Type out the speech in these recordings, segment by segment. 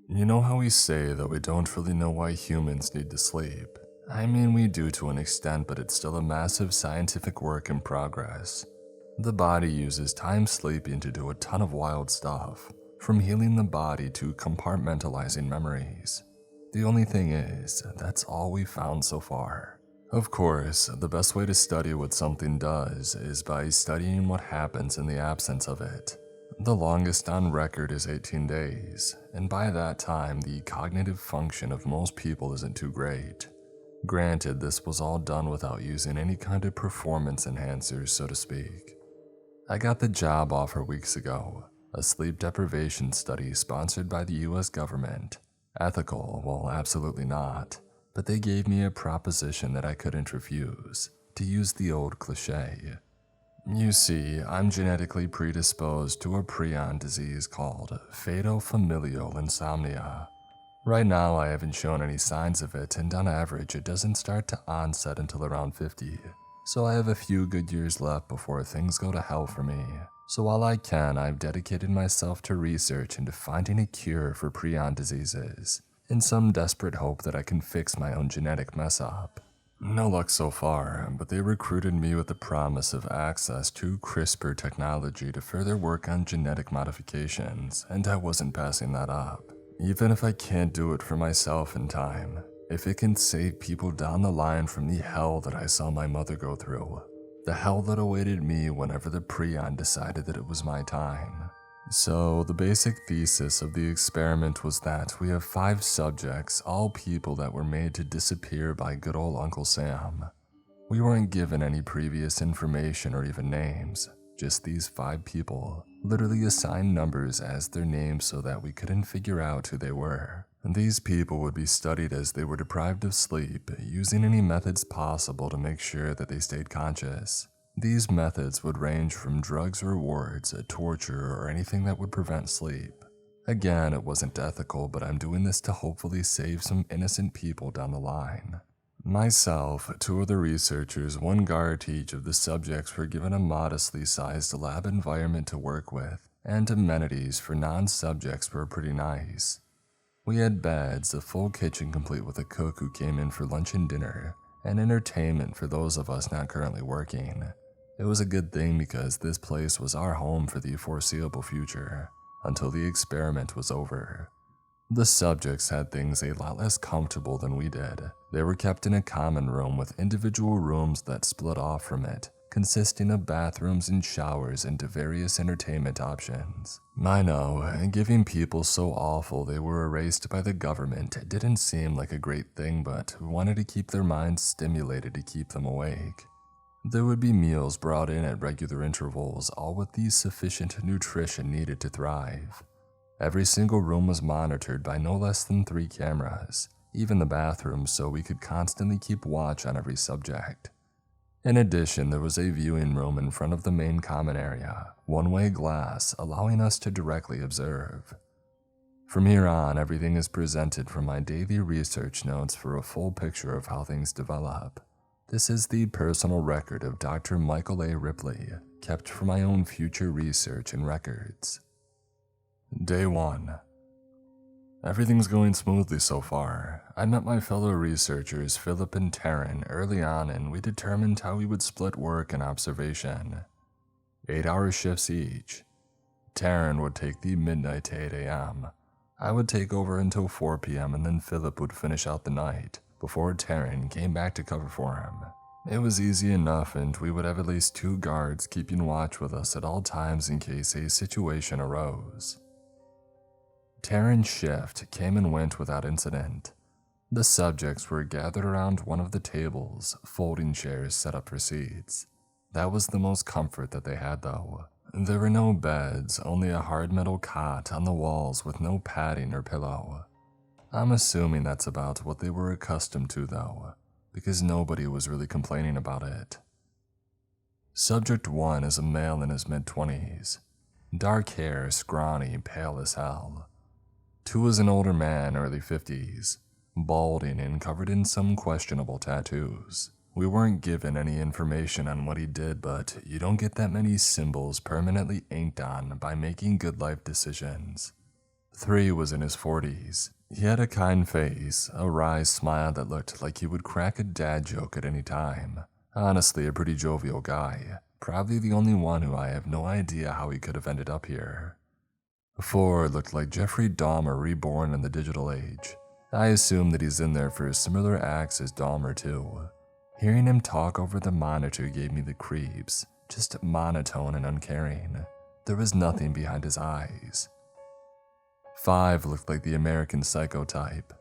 You know how we say that we don't really know why humans need to sleep? I mean, we do to an extent, but it's still a massive scientific work in progress. The body uses time sleeping to do a ton of wild stuff, from healing the body to compartmentalizing memories. The only thing is, that's all we've found so far. Of course, the best way to study what something does is by studying what happens in the absence of it. The longest on record is 18 days, and by that time, the cognitive function of most people isn't too great. Granted, this was all done without using any kind of performance enhancers, so to speak. I got the job offer weeks ago, a sleep deprivation study sponsored by the US government. Ethical? Well, absolutely not. But they gave me a proposition that I couldn't refuse, to use the old cliche. You see, I'm genetically predisposed to a prion disease called fatal familial insomnia. Right now, I haven't shown any signs of it, and on average, it doesn't start to onset until around 50. So I have a few good years left before things go to hell for me. So while I can, I've dedicated myself to research into finding a cure for prion diseases, in some desperate hope that I can fix my own genetic mess up. No luck so far, but they recruited me with the promise of access to CRISPR technology to further work on genetic modifications, and I wasn't passing that up. Even if I can't do it for myself in time, if it can save people down the line from the hell that I saw my mother go through, the hell that awaited me whenever the prion decided that it was my time. So, the basic thesis of the experiment was that we have 5 subjects, all people that were made to disappear by good old Uncle Sam. We weren't given any previous information or even names, just these 5 people, literally assigned numbers as their names so that we couldn't figure out who they were. And these people would be studied as they were deprived of sleep, using any methods possible to make sure that they stayed conscious. These methods would range from drugs or wards, torture, or anything that would prevent sleep. Again, it wasn't ethical, but I'm doing this to hopefully save some innocent people down the line. Myself, 2 other researchers, 1 guard to each of the subjects were given a modestly sized lab environment to work with, and amenities for non-subjects were pretty nice. We had beds, a full kitchen complete with a cook who came in for lunch and dinner, and entertainment for those of us not currently working. It was a good thing because this place was our home for the foreseeable future, until the experiment was over. The subjects had things a lot less comfortable than we did. They were kept in a common room with individual rooms that split off from it, consisting of bathrooms and showers and various entertainment options. I know, giving people so awful they were erased by the government didn't seem like a great thing, but we wanted to keep their minds stimulated to keep them awake. There would be meals brought in at regular intervals, all with the sufficient nutrition needed to thrive. Every single room was monitored by no less than 3 cameras, even the bathrooms, so we could constantly keep watch on every subject. In addition, there was a viewing room in front of the main common area, one-way glass, allowing us to directly observe. From here on, everything is presented from my daily research notes for a full picture of how things develop. This is the personal record of Dr. Michael A. Ripley, kept for my own future research and records. Day 1. Everything's going smoothly so far. I met my fellow researchers Philip and Taryn early on, and we determined how we would split work and observation. 8-hour shifts each. Taryn would take the midnight to 8 a.m. I would take over until 4 p.m. and then Philip would finish out the night, before Taryn came back to cover for him. It was easy enough, and we would have at least 2 guards keeping watch with us at all times in case a situation arose. Taryn's shift came and went without incident. The subjects were gathered around one of the tables, folding chairs set up for seats. That was the most comfort that they had, though. There were no beds, only a hard metal cot on the walls with no padding or pillow. I'm assuming that's about what they were accustomed to, though, because nobody was really complaining about it. Subject 1 is a male in his mid-20s. Dark hair, scrawny, pale as hell. 2 is an older man, early 50s, balding and covered in some questionable tattoos. We weren't given any information on what he did, but you don't get that many symbols permanently inked on by making good life decisions. 3 was in his 40s. He had a kind face, a wry smile that looked like he would crack a dad joke at any time. Honestly, a pretty jovial guy. Probably the only one who I have no idea how he could have ended up here. 4 looked like Jeffrey Dahmer reborn in the digital age. I assume that he's in there for similar acts as Dahmer too. Hearing him talk over the monitor gave me the creeps, just monotone and uncaring. There was nothing behind his eyes. 5 looked like the American Psycho type.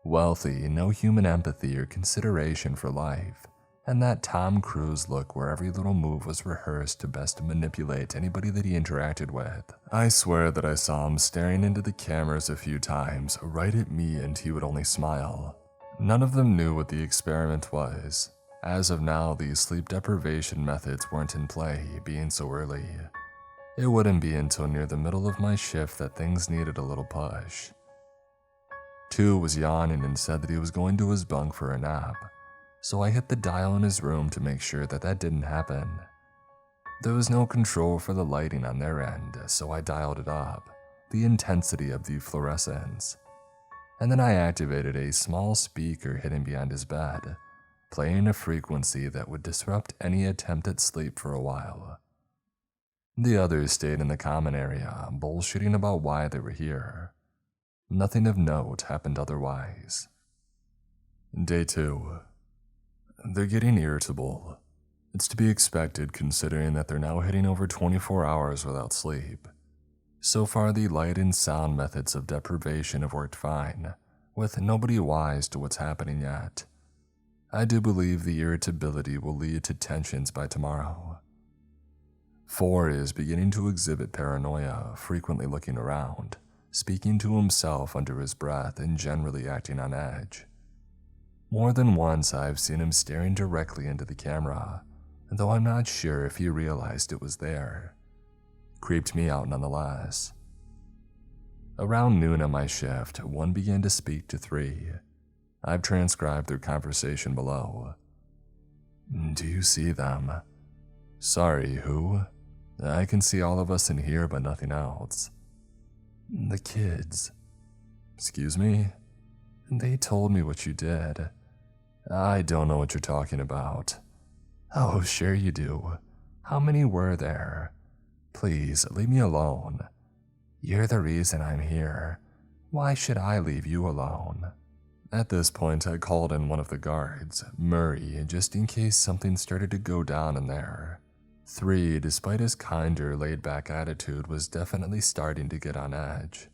Wealthy, no human empathy or consideration for life, and that Tom Cruise look where every little move was rehearsed to best manipulate anybody that he interacted with. I swear that I saw him staring into the cameras a few times, right at me, and he would only smile. None of them knew what the experiment was. As of now, these sleep deprivation methods weren't in play, being so early. It wouldn't be until near the middle of my shift that things needed a little push. 2 was yawning and said that he was going to his bunk for a nap, so I hit the dial in his room to make sure that that didn't happen. There was no control for the lighting on their end, so I dialed it up, the intensity of the fluorescence, and then I activated a small speaker hidden behind his bed, playing a frequency that would disrupt any attempt at sleep for a while. The others stayed in the common area, bullshitting about why they were here. Nothing of note happened otherwise. Day 2. They're getting irritable. It's to be expected considering that they're now hitting over 24 hours without sleep. So far, the light and sound methods of deprivation have worked fine, with nobody wise to what's happening yet. I do believe the irritability will lead to tensions by tomorrow. 4 is beginning to exhibit paranoia, frequently looking around, speaking to himself under his breath, and generally acting on edge. More than once I've seen him staring directly into the camera, though I'm not sure if he realized it was there. Creeped me out nonetheless. Around noon on my shift, 1 began to speak to 3. I've transcribed their conversation below. Do you see them? Sorry, who? I can see all of us in here but nothing else. The kids. Excuse me? They told me what you did. I don't know what you're talking about. Oh, sure you do. How many were there? Please, leave me alone. You're the reason I'm here. Why should I leave you alone? At this point, I called in one of the guards, Murray, just in case something started to go down in there. 3, despite his kinder, laid-back attitude, was definitely starting to get on edge.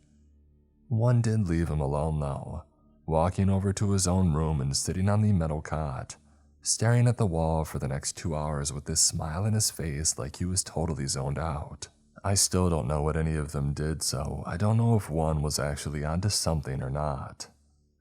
1 did leave him alone, though, walking over to his own room and sitting on the metal cot, staring at the wall for the next 2 hours with this smile in his face like he was totally zoned out. I still don't know what any of them did, so I don't know if 1 was actually onto something or not.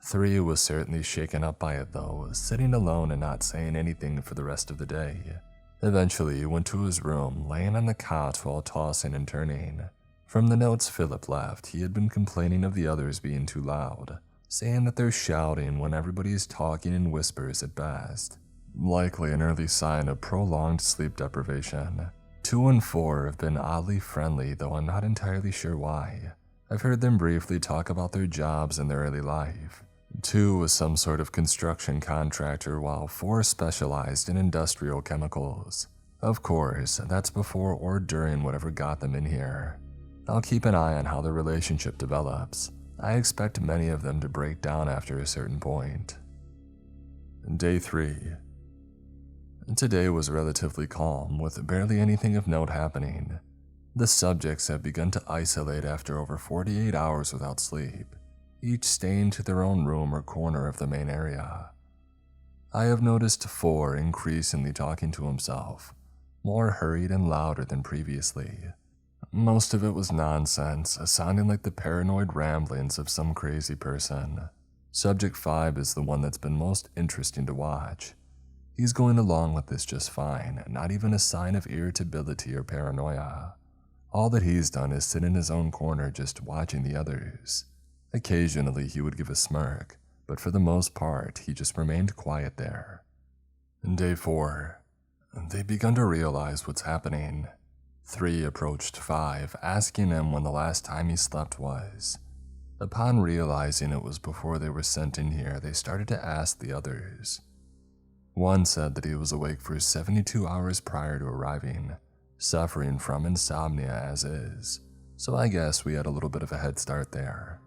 3 was certainly shaken up by it though, sitting alone and not saying anything for the rest of the day. Eventually, he went to his room, laying on the cot while tossing and turning. From the notes Philip left, he had been complaining of the others being too loud, saying that they're shouting when everybody is talking in whispers at best. Likely an early sign of prolonged sleep deprivation. 2 and 4 have been oddly friendly, though I'm not entirely sure why. I've heard them briefly talk about their jobs in their early life. 2 was some sort of construction contractor, while 4 specialized in industrial chemicals. Of course, that's before or during whatever got them in here. I'll keep an eye on how their relationship develops. I expect many of them to break down after a certain point. Day 3. Today was relatively calm, with barely anything of note happening. The subjects have begun to isolate after over 48 hours without sleep, each staying to their own room or corner of the main area. I have noticed 4 increasingly talking to himself, more hurried and louder than previously. Most of it was nonsense, sounding like the paranoid ramblings of some crazy person. Subject 5 is the one that's been most interesting to watch. He's going along with this just fine, not even a sign of irritability or paranoia. All that he's done is sit in his own corner just watching the others. Occasionally he would give a smirk, but for the most part he just remained quiet there. Day 4. They've begun to realize what's happening. 3 approached 5, asking him when the last time he slept was. Upon realizing it was before they were sent in here, they started to ask the others. One said that he was awake for 72 hours prior to arriving, suffering from insomnia as is, so I guess we had a little bit of a head start there.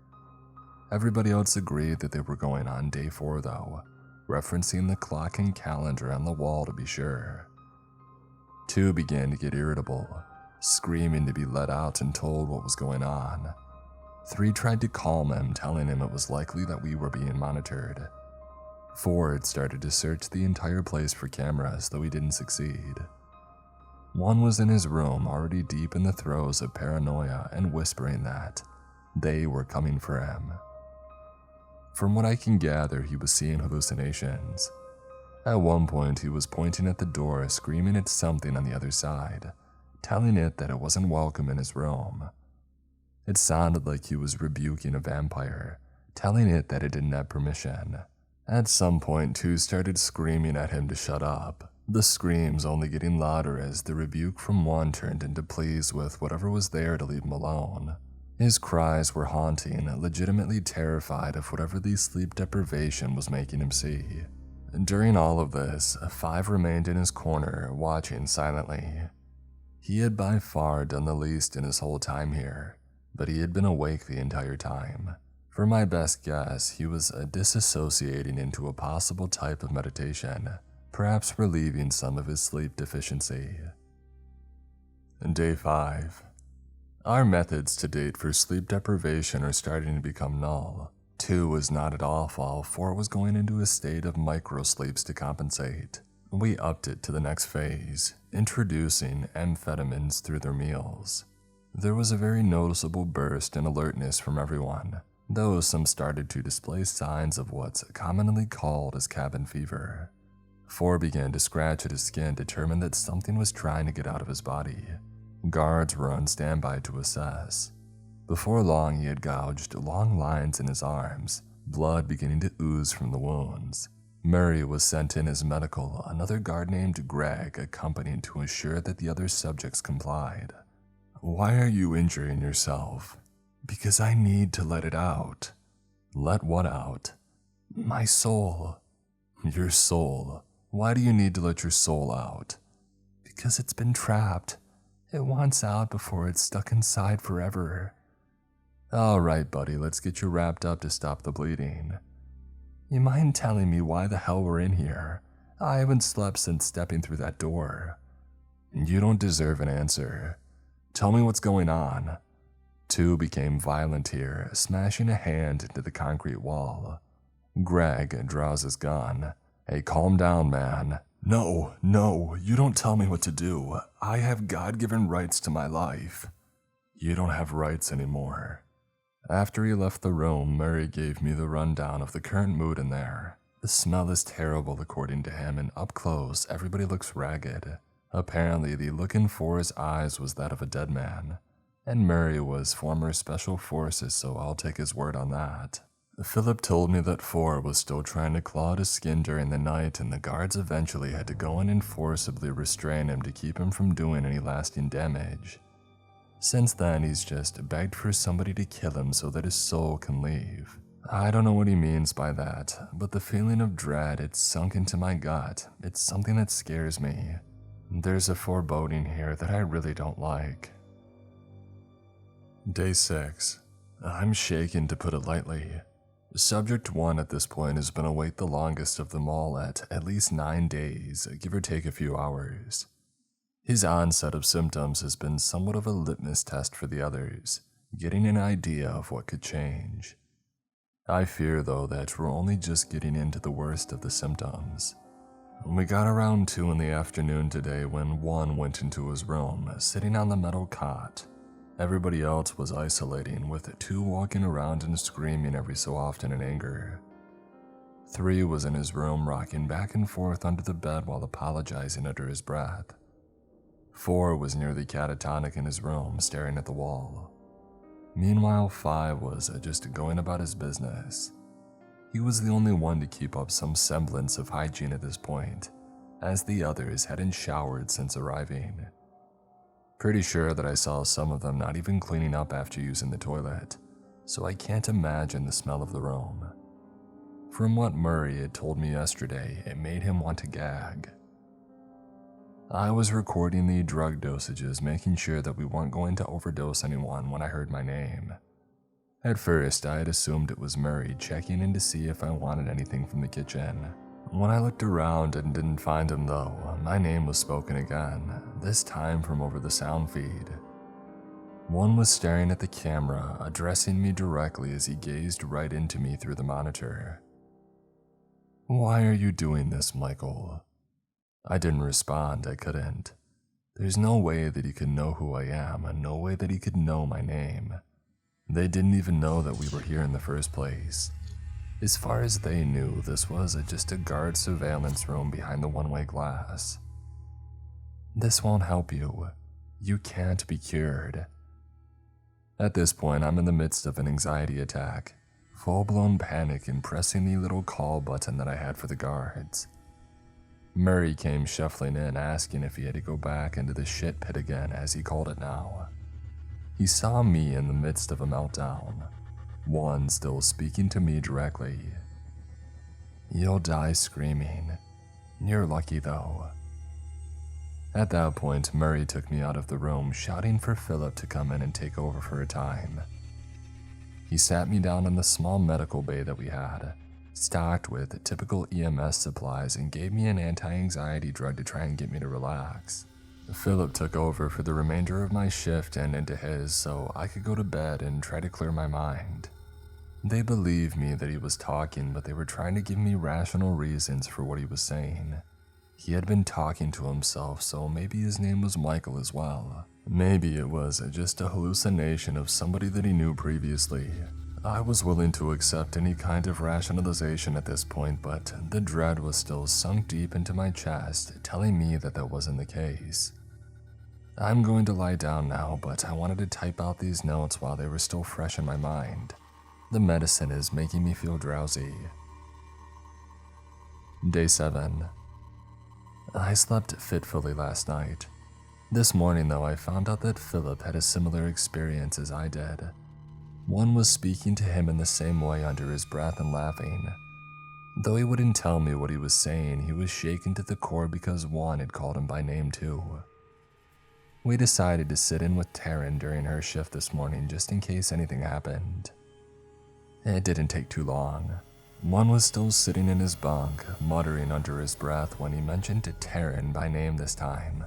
Everybody else agreed that they were going on day 4 though, referencing the clock and calendar on the wall to be sure. 2 began to get irritable, screaming to be let out and told what was going on. 3 tried to calm him, telling him it was likely that we were being monitored. 4 had started to search the entire place for cameras, though he didn't succeed. 1 was in his room, already deep in the throes of paranoia and whispering that they were coming for him. From what I can gather, he was seeing hallucinations. At one point, he was pointing at the door, screaming at something on the other side, telling it that it wasn't welcome in his room. It sounded like he was rebuking a vampire, telling it that it didn't have permission. At some point, 2 started screaming at him to shut up, the screams only getting louder as the rebuke from 1 turned into pleas with whatever was there to leave him alone. His cries were haunting, legitimately terrified of whatever the sleep deprivation was making him see. During all of this, 5 remained in his corner, watching silently. He had by far done the least in his whole time here, but he had been awake the entire time. For my best guess, he was disassociating into a possible type of meditation, perhaps relieving some of his sleep deficiency. Day 5. Our methods to date for sleep deprivation are starting to become null. 2 was not at all, while 4 was going into a state of microsleeps to compensate. We upped it to the next phase, introducing amphetamines through their meals. There was a very noticeable burst in alertness from everyone, though some started to display signs of what's commonly called as cabin fever. 4 began to scratch at his skin, determined that something was trying to get out of his body. Guards were on standby to assess. Before long, he had gouged long lines in his arms, blood beginning to ooze from the wounds. Murray was sent in as medical, another guard named Greg accompanied to ensure that the other subjects complied. "Why are you injuring yourself?" "Because I need to let it out." "Let what out?" "My soul." "Your soul? Why do you need to let your soul out?" "Because it's been trapped. It wants out before it's stuck inside forever." "All right, buddy, let's get you wrapped up to stop the bleeding." "You mind telling me why the hell we're in here? I haven't slept since stepping through that door." "You don't deserve an answer. Tell me what's going on." 2 became violent here, smashing a hand into the concrete wall. Greg draws his gun. "Hey, calm down, man." No, you don't tell me what to do. I have God-given rights to my life." "You don't have rights anymore." After he left the room, Murray gave me the rundown of the current mood in there. The smell is terrible according to him, and up close, everybody looks ragged. Apparently, the look in 4's eyes was that of a dead man, and Murray was former Special Forces, so I'll take his word on that. Philip told me that 4 was still trying to claw at his skin during the night, and the guards eventually had to go in and forcibly restrain him to keep him from doing any lasting damage. Since then, he's just begged for somebody to kill him so that his soul can leave. I don't know what he means by that, but the feeling of dread, it's sunk into my gut. It's something that scares me. There's a foreboding here that I really don't like. Day 6. I'm shaken, to put it lightly. Subject 1 at this point has been awake the longest of them all at least 9 days, give or take a few hours. His onset of symptoms has been somewhat of a litmus test for the others, getting an idea of what could change. I fear, though, that we're only just getting into the worst of the symptoms. We got around 2 in the afternoon today when 1 went into his room, sitting on the metal cot. Everybody else was isolating, with 2 walking around and screaming every so often in anger. 3 was in his room, rocking back and forth under the bed while apologizing under his breath. 4 was nearly catatonic in his room, staring at the wall. Meanwhile, 5 was just going about his business. He was the only one to keep up some semblance of hygiene at this point, as the others hadn't showered since arriving. Pretty sure that I saw some of them not even cleaning up after using the toilet, so I can't imagine the smell of the room. From what Murray had told me yesterday, it made him want to gag. I was recording the drug dosages, making sure that we weren't going to overdose anyone when I heard my name. At first, I had assumed it was Murray checking in to see if I wanted anything from the kitchen. When I looked around and didn't find him though, my name was spoken again, this time from over the sound feed. One was staring at the camera, addressing me directly as he gazed right into me through the monitor. "Why are you doing this, Michael?" I didn't respond, I couldn't. There's no way that he could know who I am, and no way that he could know my name. They didn't even know that we were here in the first place. As far as they knew, this was just a guard surveillance room behind the one-way glass. "This won't help you. You can't be cured." At this point, I'm in the midst of an anxiety attack, full-blown panic and pressing the little call button that I had for the guards. Murray came shuffling in, asking if he had to go back into the shit pit again, as he called it now. He saw me in the midst of a meltdown, one still speaking to me directly. "You'll die screaming. You're lucky though." At that point, Murray took me out of the room, shouting for Philip to come in and take over for a time. He sat me down in the small medical bay that we had, stocked with typical EMS supplies, and gave me an anti-anxiety drug to try and get me to relax. Philip took over for the remainder of my shift and into his, so I could go to bed and try to clear my mind. They believed me that he was talking, but they were trying to give me rational reasons for what he was saying. He had been talking to himself, so maybe his name was Michael as well. Maybe it was just a hallucination of somebody that he knew previously. I was willing to accept any kind of rationalization at this point, but the dread was still sunk deep into my chest, telling me that that wasn't the case. I'm going to lie down now, but I wanted to type out these notes while they were still fresh in my mind. The medicine is making me feel drowsy. Day 7. I slept fitfully last night. This morning though, I found out that Philip had a similar experience as I did. One was speaking to him in the same way under his breath and laughing. Though he wouldn't tell me what he was saying, he was shaken to the core because one had called him by name too. We decided to sit in with Taryn during her shift this morning just in case anything happened. It didn't take too long. One was still sitting in his bunk, muttering under his breath when he mentioned to Taryn by name this time.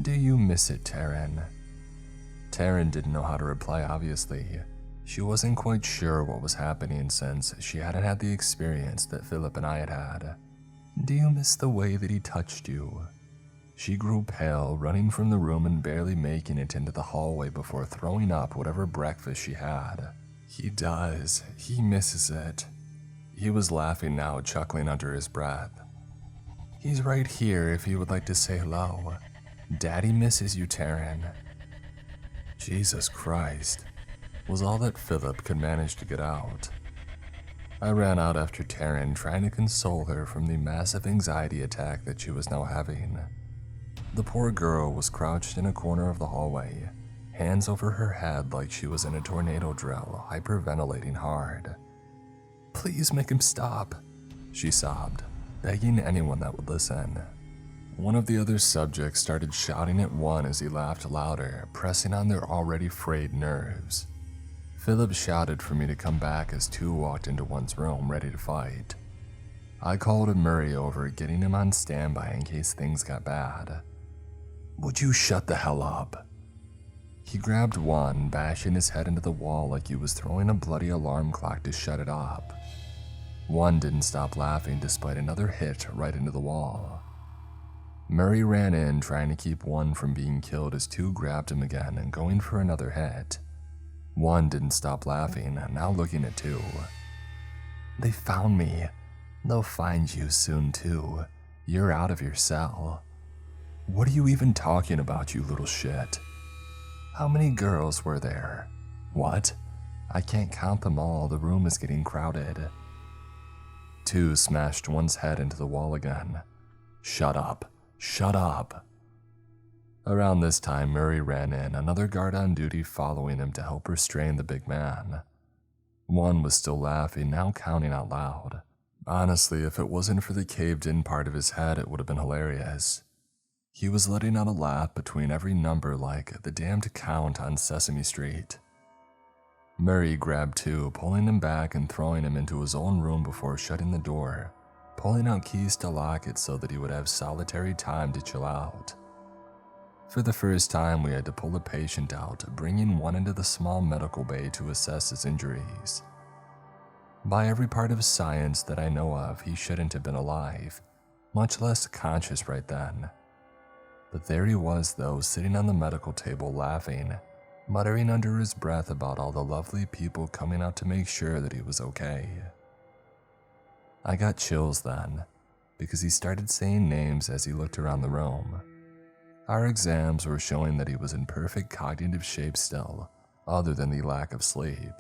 "Do you miss it, Taryn?" Taryn didn't know how to reply, obviously. She wasn't quite sure what was happening since she hadn't had the experience that Philip and I had had. "Do you miss the way that he touched you?" She grew pale, running from the room and barely making it into the hallway before throwing up whatever breakfast she had. "He does. He misses it." He was laughing now, chuckling under his breath. "He's right here if you would like to say hello. Daddy misses you, Taryn." Jesus Christ, was all that Philip could manage to get out. I ran out after Taryn, trying to console her from the massive anxiety attack that she was now having. The poor girl was crouched in a corner of the hallway, hands over her head like she was in a tornado drill, hyperventilating hard. "Please make him stop," she sobbed, begging anyone that would listen. One of the other subjects started shouting at one as he laughed louder, pressing on their already frayed nerves. Philip shouted for me to come back as two walked into one's room ready to fight. I called Murray over, getting him on standby in case things got bad. "Would you shut the hell up?" He grabbed one, bashing his head into the wall like he was throwing a bloody alarm clock to shut it up. One didn't stop laughing despite another hit right into the wall. Murray ran in, trying to keep one from being killed as two grabbed him again and going for another hit. One didn't stop laughing, now looking at two. "They found me. They'll find you soon too. You're out of your cell." "What are you even talking about, you little shit?" "How many girls were there?" "What?" "I can't count them all, the room is getting crowded." Two smashed one's head into the wall again. "Shut up. Shut up." Around this time, Murray ran in, another guard on duty following him to help restrain the big man. One was still laughing, now counting out loud. Honestly, if it wasn't for the caved-in part of his head, it would have been hilarious. He was letting out a laugh between every number like the damned count on Sesame Street. Murray grabbed two, pulling him back and throwing him into his own room before shutting the door, pulling out keys to lock it so that he would have solitary time to chill out. For the first time, we had to pull a patient out, bringing one into the small medical bay to assess his injuries. By every part of science that I know of, he shouldn't have been alive, much less conscious right then. But there he was though, sitting on the medical table laughing, muttering under his breath about all the lovely people coming out to make sure that he was okay. I got chills then, because he started saying names as he looked around the room. Our exams were showing that he was in perfect cognitive shape still, other than the lack of sleep.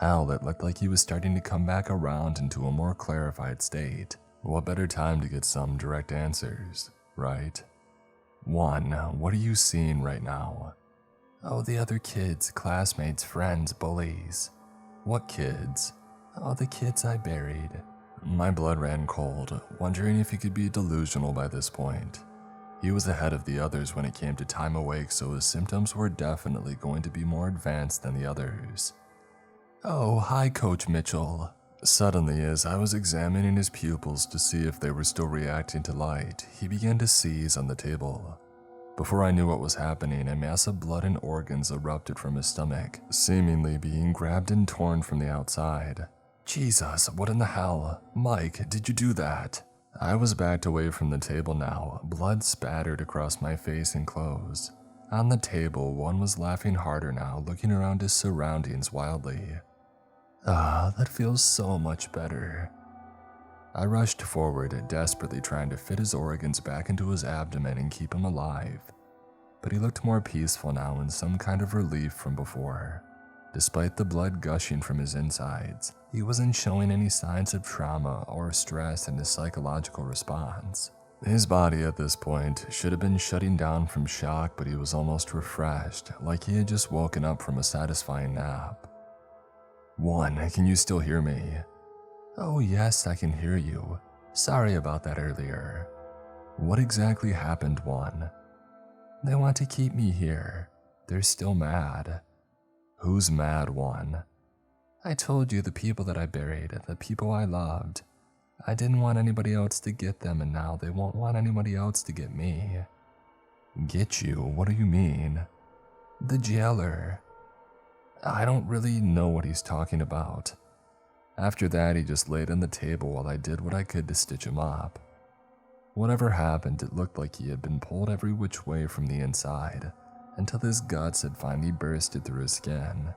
Hell, it looked like he was starting to come back around into a more clarified state. What better time to get some direct answers, right? 1. What are you seeing right now? Oh, the other kids, classmates, friends, bullies. What kids? Oh, the kids I buried. My blood ran cold, wondering if he could be delusional by this point. He was ahead of the others when it came to time awake, so his symptoms were definitely going to be more advanced than the others. Oh, hi, Coach Mitchell. Suddenly, as I was examining his pupils to see if they were still reacting to light, he began to seize on the table. Before I knew what was happening, a mass of blood and organs erupted from his stomach, seemingly being grabbed and torn from the outside. Jesus, what in the hell? Mike, did you do that? I was backed away from the table now, blood spattered across my face and clothes. On the table, one was laughing harder now, looking around his surroundings wildly. Ah, that feels so much better. I rushed forward, desperately trying to fit his organs back into his abdomen and keep him alive. But he looked more peaceful now and some kind of relief from before. Despite the blood gushing from his insides, he wasn't showing any signs of trauma or stress in his psychological response. His body at this point should have been shutting down from shock, but he was almost refreshed, like he had just woken up from a satisfying nap. 1, can you still hear me? Oh yes, I can hear you. Sorry about that earlier. What exactly happened, 1? They want to keep me here. They're still mad. Who's mad, 1? I told you, the people that I buried, the people I loved. I didn't want anybody else to get them, and now they won't want anybody else to get me. Get you? What do you mean? The jailer. I don't really know what he's talking about. After that, he just laid on the table while I did what I could to stitch him up. Whatever happened, it looked like he had been pulled every which way from the inside, until his guts had finally bursted through his skin.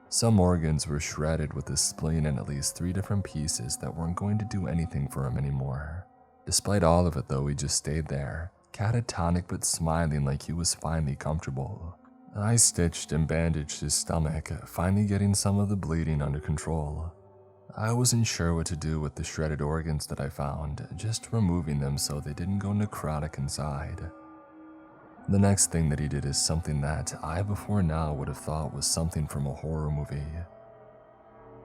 Some organs were shredded with his spleen in at least 3 different pieces that weren't going to do anything for him anymore. Despite all of it though, he just stayed there, catatonic but smiling like he was finally comfortable. I stitched and bandaged his stomach, finally getting some of the bleeding under control. I wasn't sure what to do with the shredded organs that I found, just removing them so they didn't go necrotic inside. The next thing that he did is something that I before now would have thought was something from a horror movie.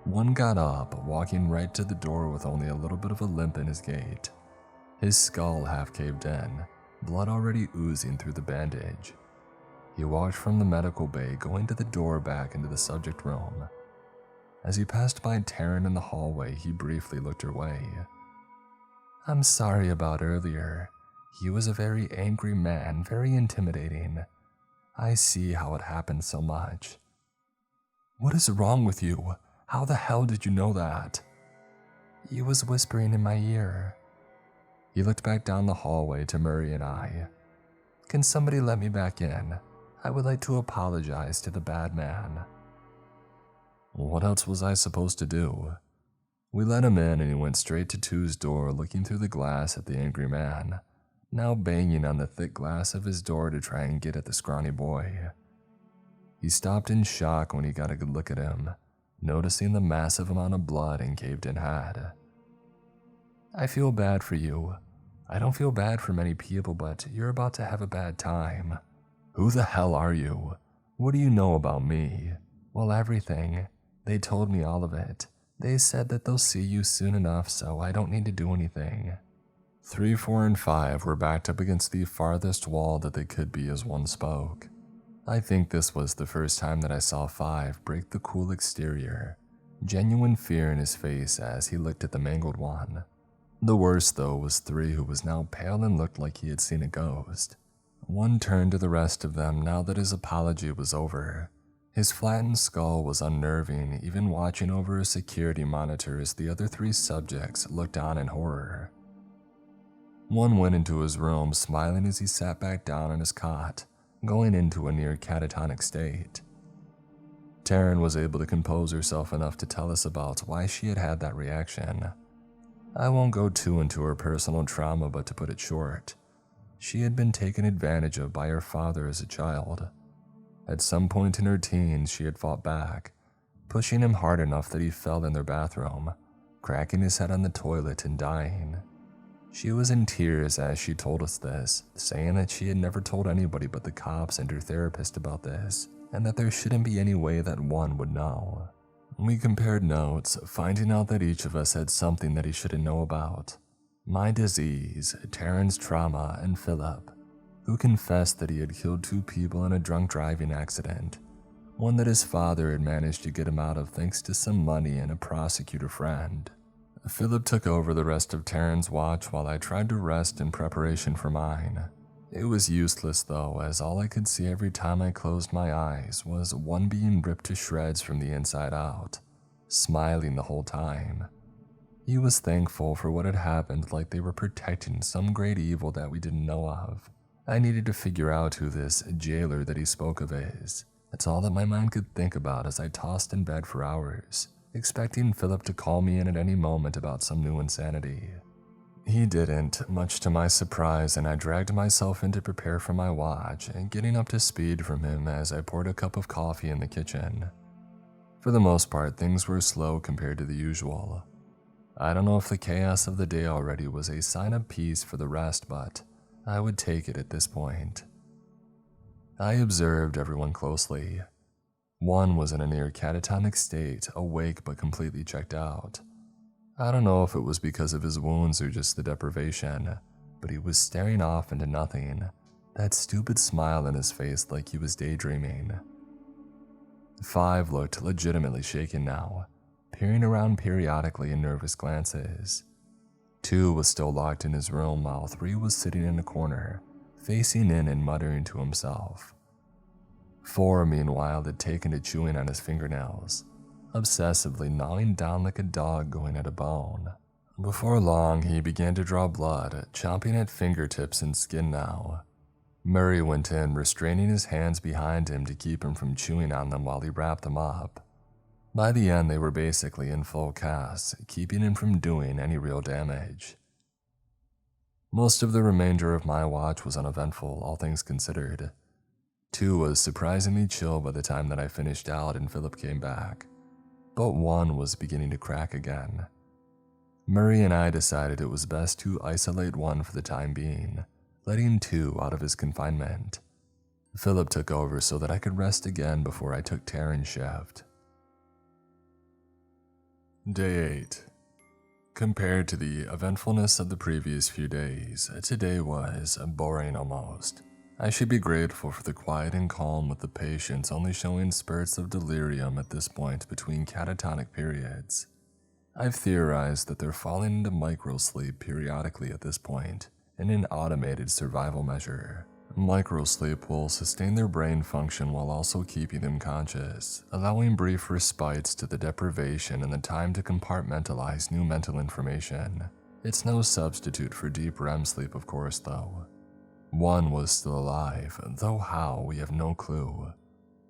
One got up, walking right to the door with only a little bit of a limp in his gait. His skull half caved in, blood already oozing through the bandage. He walked from the medical bay, going to the door back into the subject room. As he passed by Taryn in the hallway, he briefly looked her way. I'm sorry about earlier. He was a very angry man, very intimidating. I see how it happened so much. What is wrong with you? How the hell did you know that? He was whispering in my ear. He looked back down the hallway to Murray and I. Can somebody let me back in? I would like to apologize to the bad man. What else was I supposed to do? We let him in and he went straight to 2's door, looking through the glass at the angry man, now banging on the thick glass of his door to try and get at the scrawny boy. He stopped in shock when he got a good look at him, noticing the massive amount of blood and caved-in head. I feel bad for you. I don't feel bad for many people, but you're about to have a bad time. Who the hell are you? What do you know about me? Well, everything. They told me all of it. They said that they'll see you soon enough, so I don't need to do anything. 3, 4, and 5 were backed up against the farthest wall that they could be as one spoke. I think this was the first time that I saw 5 break the cool exterior. Genuine fear in his face as he looked at the mangled one. The worst, though, was 3, who was now pale and looked like he had seen a ghost. One turned to the rest of them now that his apology was over. His flattened skull was unnerving, even watching over a security monitor as the other 3 subjects looked on in horror. One went into his room, smiling as he sat back down on his cot, going into a near catatonic state. Taryn was able to compose herself enough to tell us about why she had had that reaction. I won't go too into her personal trauma, but to put it short, she had been taken advantage of by her father as a child. At some point in her teens, she had fought back, pushing him hard enough that he fell in their bathroom, cracking his head on the toilet and dying. She was in tears as she told us this, saying that she had never told anybody but the cops and her therapist about this, and that there shouldn't be any way that one would know. We compared notes, finding out that each of us had something that he shouldn't know about. My disease, Taryn's trauma, and Philip, who confessed that he had killed 2 people in a drunk driving accident, one that his father had managed to get him out of thanks to some money and a prosecutor friend. Philip took over the rest of Taryn's watch while I tried to rest in preparation for mine. It was useless though, as all I could see every time I closed my eyes was one being ripped to shreds from the inside out, smiling the whole time. He was thankful for what had happened, like they were protecting some great evil that we didn't know of. I needed to figure out who this jailer that he spoke of is. That's all that my mind could think about as I tossed in bed for hours, expecting Philip to call me in at any moment about some new insanity. He didn't, much to my surprise, and I dragged myself in to prepare for my watch, and getting up to speed from him as I poured a cup of coffee in the kitchen. For the most part, things were slow compared to the usual. I don't know if the chaos of the day already was a sign of peace for the rest, but I would take it at this point. I observed everyone closely. One was in a near catatonic state, awake but completely checked out. I don't know if it was because of his wounds or just the deprivation, but he was staring off into nothing, that stupid smile in his face like he was daydreaming. 5 looked legitimately shaken now, peering around periodically in nervous glances. 2 was still locked in his room while 3 was sitting in a corner, facing in and muttering to himself. 4, meanwhile, had taken to chewing on his fingernails, obsessively gnawing down like a dog going at a bone. Before long, he began to draw blood, chomping at fingertips and skin now. Murray went in, restraining his hands behind him to keep him from chewing on them while he wrapped them up. By the end, they were basically in full cast, keeping him from doing any real damage. Most of the remainder of my watch was uneventful, all things considered. 2 was surprisingly chill by the time that I finished out and Philip came back, but 1 was beginning to crack again. Murray and I decided it was best to isolate 1 for the time being, letting 2 out of his confinement. Philip took over so that I could rest again before I took Taryn's shift. Day 8. Compared to the eventfulness of the previous few days, today was boring almost. I should be grateful for the quiet and calm, with the patients only showing spurts of delirium at this point between catatonic periods. I've theorized that they're falling into microsleep periodically at this point, in an automated survival measure. Microsleep will sustain their brain function while also keeping them conscious, allowing brief respites to the deprivation and the time to compartmentalize new mental information. It's no substitute for deep REM sleep, of course, though. 1 was still alive, though how, we have no clue.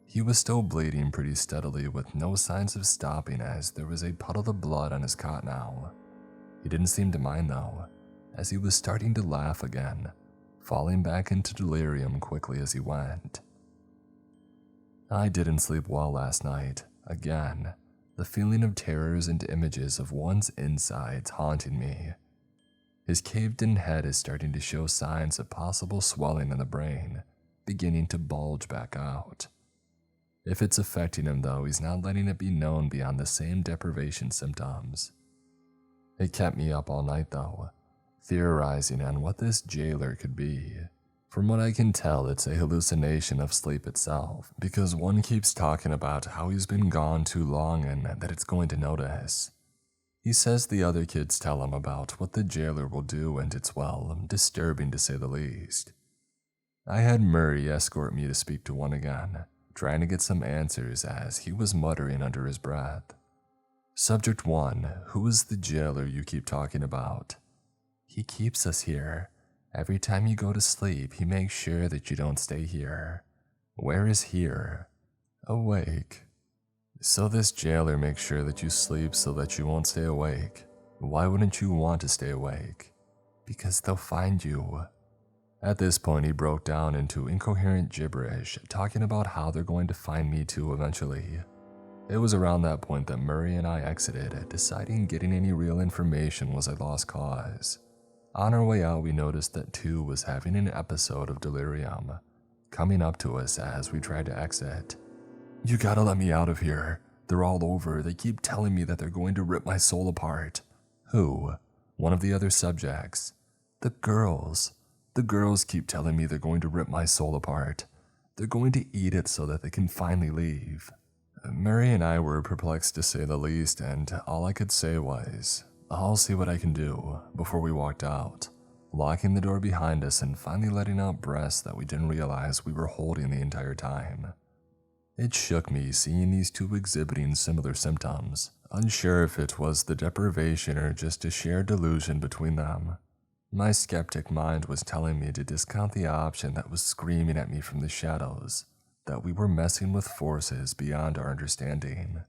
He was still bleeding pretty steadily with no signs of stopping, as there was a puddle of blood on his cot now. He didn't seem to mind though, as he was starting to laugh again, falling back into delirium quickly as he went. I didn't sleep well last night, again, the feeling of terrors and images of one's insides haunting me. His caved-in head is starting to show signs of possible swelling in the brain, beginning to bulge back out. If it's affecting him though, he's not letting it be known beyond the same deprivation symptoms. It kept me up all night though, theorizing on what this jailer could be. From what I can tell, it's a hallucination of sleep itself, because one keeps talking about how he's been gone too long and that it's going to notice. He says the other kids tell him about what the jailer will do, and it's, well, disturbing to say the least. I had Murray escort me to speak to one again, trying to get some answers as he was muttering under his breath. Subject 1, who is the jailer you keep talking about? He keeps us here. Every time you go to sleep, he makes sure that you don't stay here. Where is here? Awake. So this jailer makes sure that you sleep so that you won't stay awake. Why wouldn't you want to stay awake? Because they'll find you. At this point, he broke down into incoherent gibberish, talking about how they're going to find me too eventually. It was around that point that Murray and I exited, deciding getting any real information was a lost cause. On our way out, we noticed that 2 was having an episode of delirium, coming up to us as we tried to exit. You gotta let me out of here. They're all over. They keep telling me that they're going to rip my soul apart. Who? One of the other subjects. The girls. The girls keep telling me they're going to rip my soul apart. They're going to eat it so that they can finally leave. Murray and I were perplexed to say the least, and all I could say was, I'll see what I can do, before we walked out, locking the door behind us and finally letting out breaths that we didn't realize we were holding the entire time. It shook me seeing these 2 exhibiting similar symptoms, unsure if it was the deprivation or just a shared delusion between them. My skeptic mind was telling me to discount the option that was screaming at me from the shadows, that we were messing with forces beyond our understanding.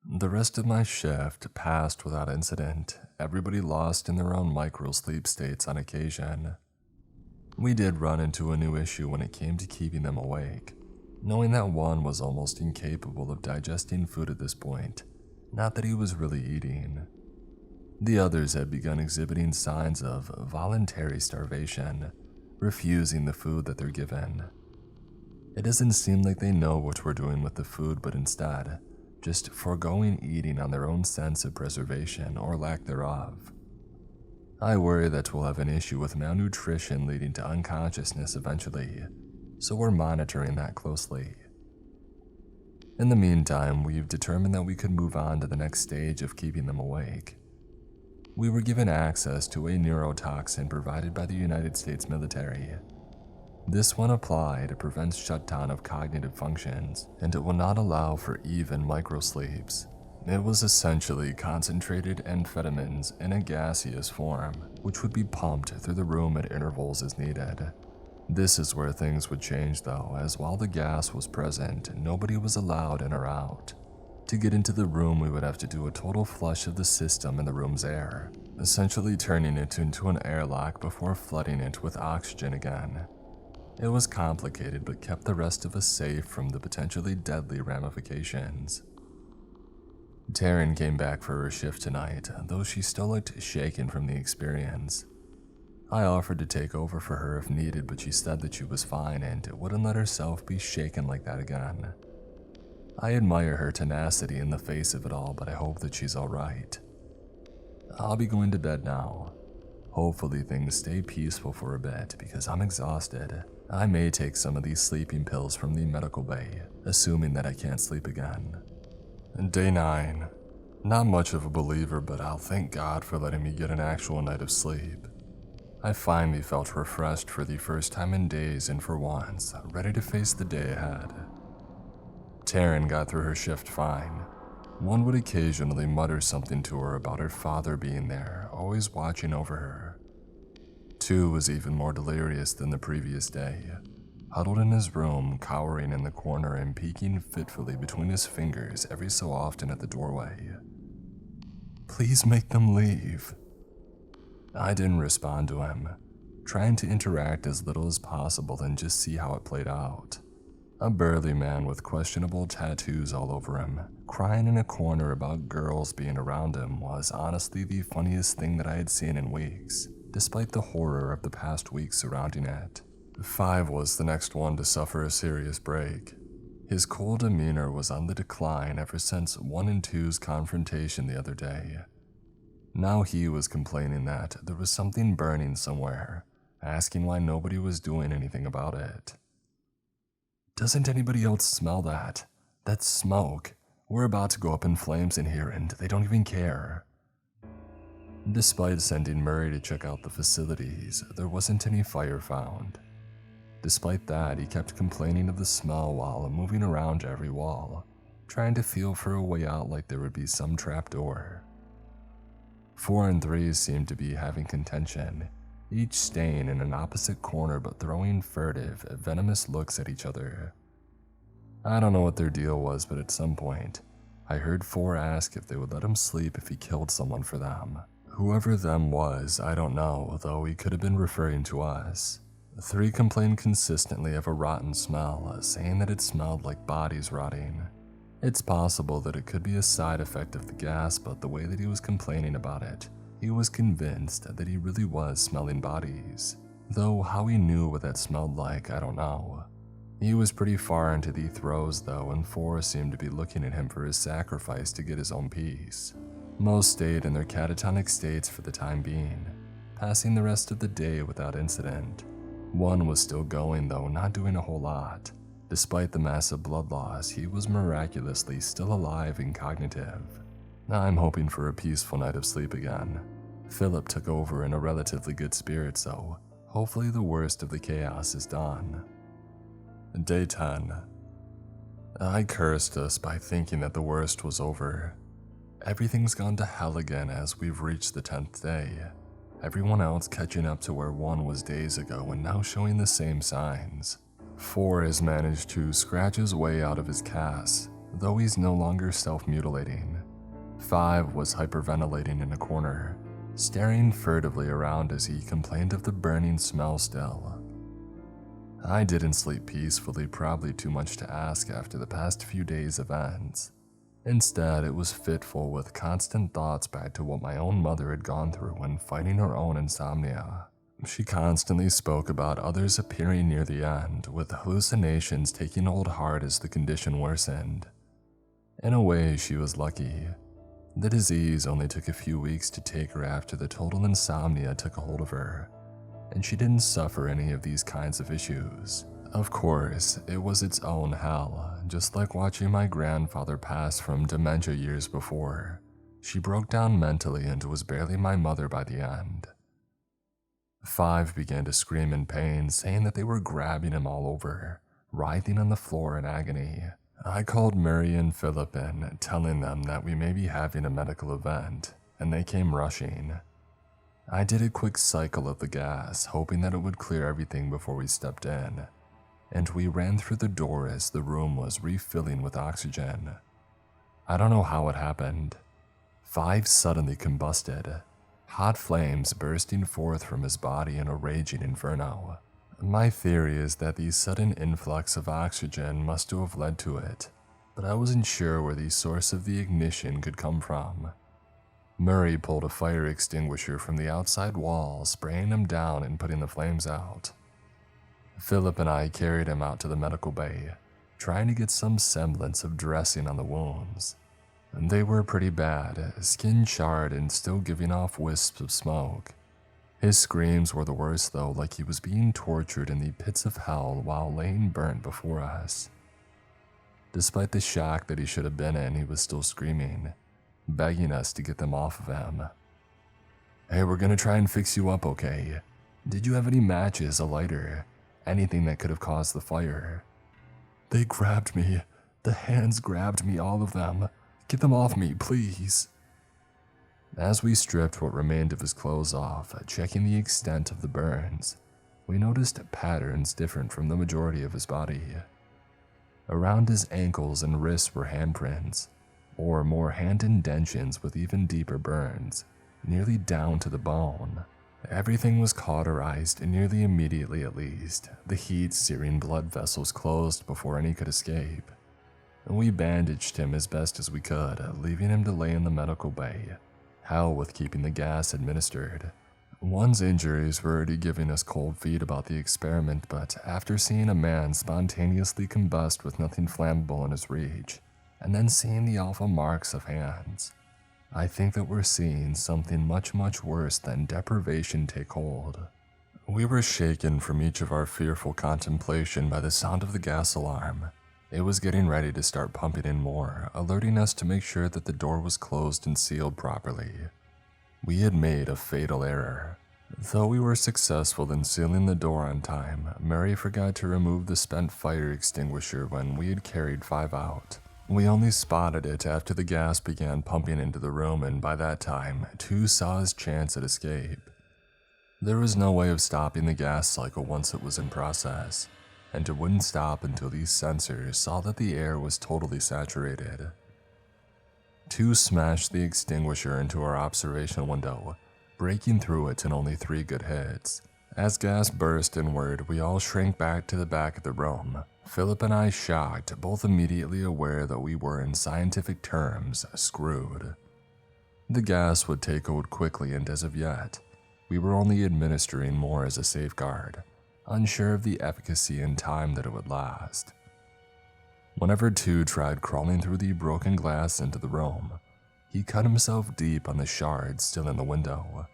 The rest of my shift passed without incident, everybody lost in their own micro-sleep states on occasion. We did run into a new issue when it came to keeping them awake, knowing that one was almost incapable of digesting food at this point, not that he was really eating. The others had begun exhibiting signs of voluntary starvation, refusing the food that they're given. It doesn't seem like they know what we're doing with the food, but instead, just foregoing eating on their own sense of preservation or lack thereof. I worry that we'll have an issue with malnutrition leading to unconsciousness eventually, so we're monitoring that closely. In the meantime, we've determined that we could move on to the next stage of keeping them awake. We were given access to a neurotoxin provided by the United States military. This one applied prevents shutdown of cognitive functions, and it will not allow for even microsleeps. It was essentially concentrated amphetamines in a gaseous form, which would be pumped through the room at intervals as needed. This is where things would change though, as while the gas was present, nobody was allowed in or out. To get into the room, we would have to do a total flush of the system and the room's air, essentially turning it into an airlock before flooding it with oxygen again. It was complicated but kept the rest of us safe from the potentially deadly ramifications. Taryn came back for her shift tonight, though she still looked shaken from the experience. I offered to take over for her if needed, but she said that she was fine and wouldn't let herself be shaken like that again. I admire her tenacity in the face of it all, but I hope that she's alright. I'll be going to bed now. Hopefully things stay peaceful for a bit because I'm exhausted. I may take some of these sleeping pills from the medical bay, assuming that I can't sleep again. Day 9. Not much of a believer, but I'll thank God for letting me get an actual night of sleep. I finally felt refreshed for the first time in days and for once, ready to face the day ahead. Taryn got through her shift fine. One would occasionally mutter something to her about her father being there, always watching over her. 2 was even more delirious than the previous day, huddled in his room, cowering in the corner and peeking fitfully between his fingers every so often at the doorway. Please make them leave. I didn't respond to him, trying to interact as little as possible and just see how it played out. A burly man with questionable tattoos all over him, crying in a corner about girls being around him was honestly the funniest thing that I had seen in weeks, despite the horror of the past weeks surrounding it. 5 was the next one to suffer a serious break. His cool demeanor was on the decline ever since 1 and 2's confrontation the other day. Now he was complaining that there was something burning somewhere, asking why nobody was doing anything about it. "Doesn't anybody else smell that? That's smoke. We're about to go up in flames in here and they don't even care." Despite sending Murray to check out the facilities, there wasn't any fire found. Despite that, he kept complaining of the smell while moving around every wall, trying to feel for a way out like there would be some trapdoor. 4 and 3 seemed to be having contention, each staying in an opposite corner but throwing furtive, venomous looks at each other. I don't know what their deal was, but at some point, I heard 4 ask if they would let him sleep if he killed someone for them. Whoever them was, I don't know, though he could have been referring to us. 3 complained consistently of a rotten smell, saying that it smelled like bodies rotting. It's possible that it could be a side effect of the gas, but the way that he was complaining about it, he was convinced that he really was smelling bodies. Though how he knew what that smelled like, I don't know. He was pretty far into the throes though, and 4 seemed to be looking at him for his sacrifice to get his own peace. Most stayed in their catatonic states for the time being, passing the rest of the day without incident. 1 was still going though, not doing a whole lot. Despite the massive blood loss, he was miraculously still alive and cognitive. I'm hoping for a peaceful night of sleep again. Philip took over in a relatively good spirit, so hopefully the worst of the chaos is done. Day 10. I cursed us by thinking that the worst was over. Everything's gone to hell again as we've reached the 10th day. Everyone else catching up to where 1 was days ago and now showing the same signs. 4 has managed to scratch his way out of his cast, though he's no longer self-mutilating. 5 was hyperventilating in a corner, staring furtively around as he complained of the burning smell still. I didn't sleep peacefully, probably too much to ask after the past few days' events. Instead, it was fitful with constant thoughts back to what my own mother had gone through when fighting her own insomnia. She constantly spoke about others appearing near the end, with hallucinations taking hold hard as the condition worsened. In a way, she was lucky. The disease only took a few weeks to take her after the total insomnia took a hold of her, and she didn't suffer any of these kinds of issues. Of course, it was its own hell, just like watching my grandfather pass from dementia years before. She broke down mentally and was barely my mother by the end. 5 began to scream in pain, saying that they were grabbing him all over, writhing on the floor in agony. I called Murray and Philip in, telling them that we may be having a medical event, and they came rushing. I did a quick cycle of the gas, hoping that it would clear everything before we stepped in, and we ran through the door as the room was refilling with oxygen. I don't know how it happened. 5 suddenly combusted, hot flames bursting forth from his body in a raging inferno. My theory is that the sudden influx of oxygen must have led to it, but I wasn't sure where the source of the ignition could come from. Murray pulled a fire extinguisher from the outside wall, spraying him down and putting the flames out. Philip and I carried him out to the medical bay, trying to get some semblance of dressing on the wounds. They were pretty bad, skin charred and still giving off wisps of smoke. His screams were the worst though, like he was being tortured in the pits of hell while laying burnt before us. Despite the shock that he should have been in, he was still screaming, begging us to get them off of him. "Hey, we're gonna try and fix you up, okay? Did you have any matches, a lighter, anything that could have caused the fire?" "They grabbed me. The hands grabbed me, all of them. Get them off me, please." As we stripped what remained of his clothes off, checking the extent of the burns, we noticed patterns different from the majority of his body. Around his ankles and wrists were handprints, or more hand indentions with even deeper burns, nearly down to the bone. Everything was cauterized nearly immediately at least, the heat searing blood vessels closed before any could escape. We bandaged him as best as we could, leaving him to lay in the medical bay, hell with keeping the gas administered. One's injuries were already giving us cold feet about the experiment, but after seeing a man spontaneously combust with nothing flammable in his reach, and then seeing the awful marks of hands, I think that we're seeing something much, much worse than deprivation take hold. We were shaken from each of our fearful contemplation by the sound of the gas alarm. It was getting ready to start pumping in more, alerting us to make sure that the door was closed and sealed properly. We had made a fatal error. Though we were successful in sealing the door on time, Mary forgot to remove the spent fire extinguisher when we had carried 5 out. We only spotted it after the gas began pumping into the room, and by that time, 2 saw his chance at escape. There was no way of stopping the gas cycle once it was in process, and it wouldn't stop until these sensors saw that the air was totally saturated. 2 smashed the extinguisher into our observation window, breaking through it in only 3 good hits. As gas burst inward, we all shrank back to the back of the room, Philip and I shocked, both immediately aware that we were, in scientific terms, screwed. The gas would take hold quickly, and as of yet, we were only administering more as a safeguard, unsure of the efficacy and time that it would last. Whenever 2 tried crawling through the broken glass into the room, he cut himself deep on the shards still in the window.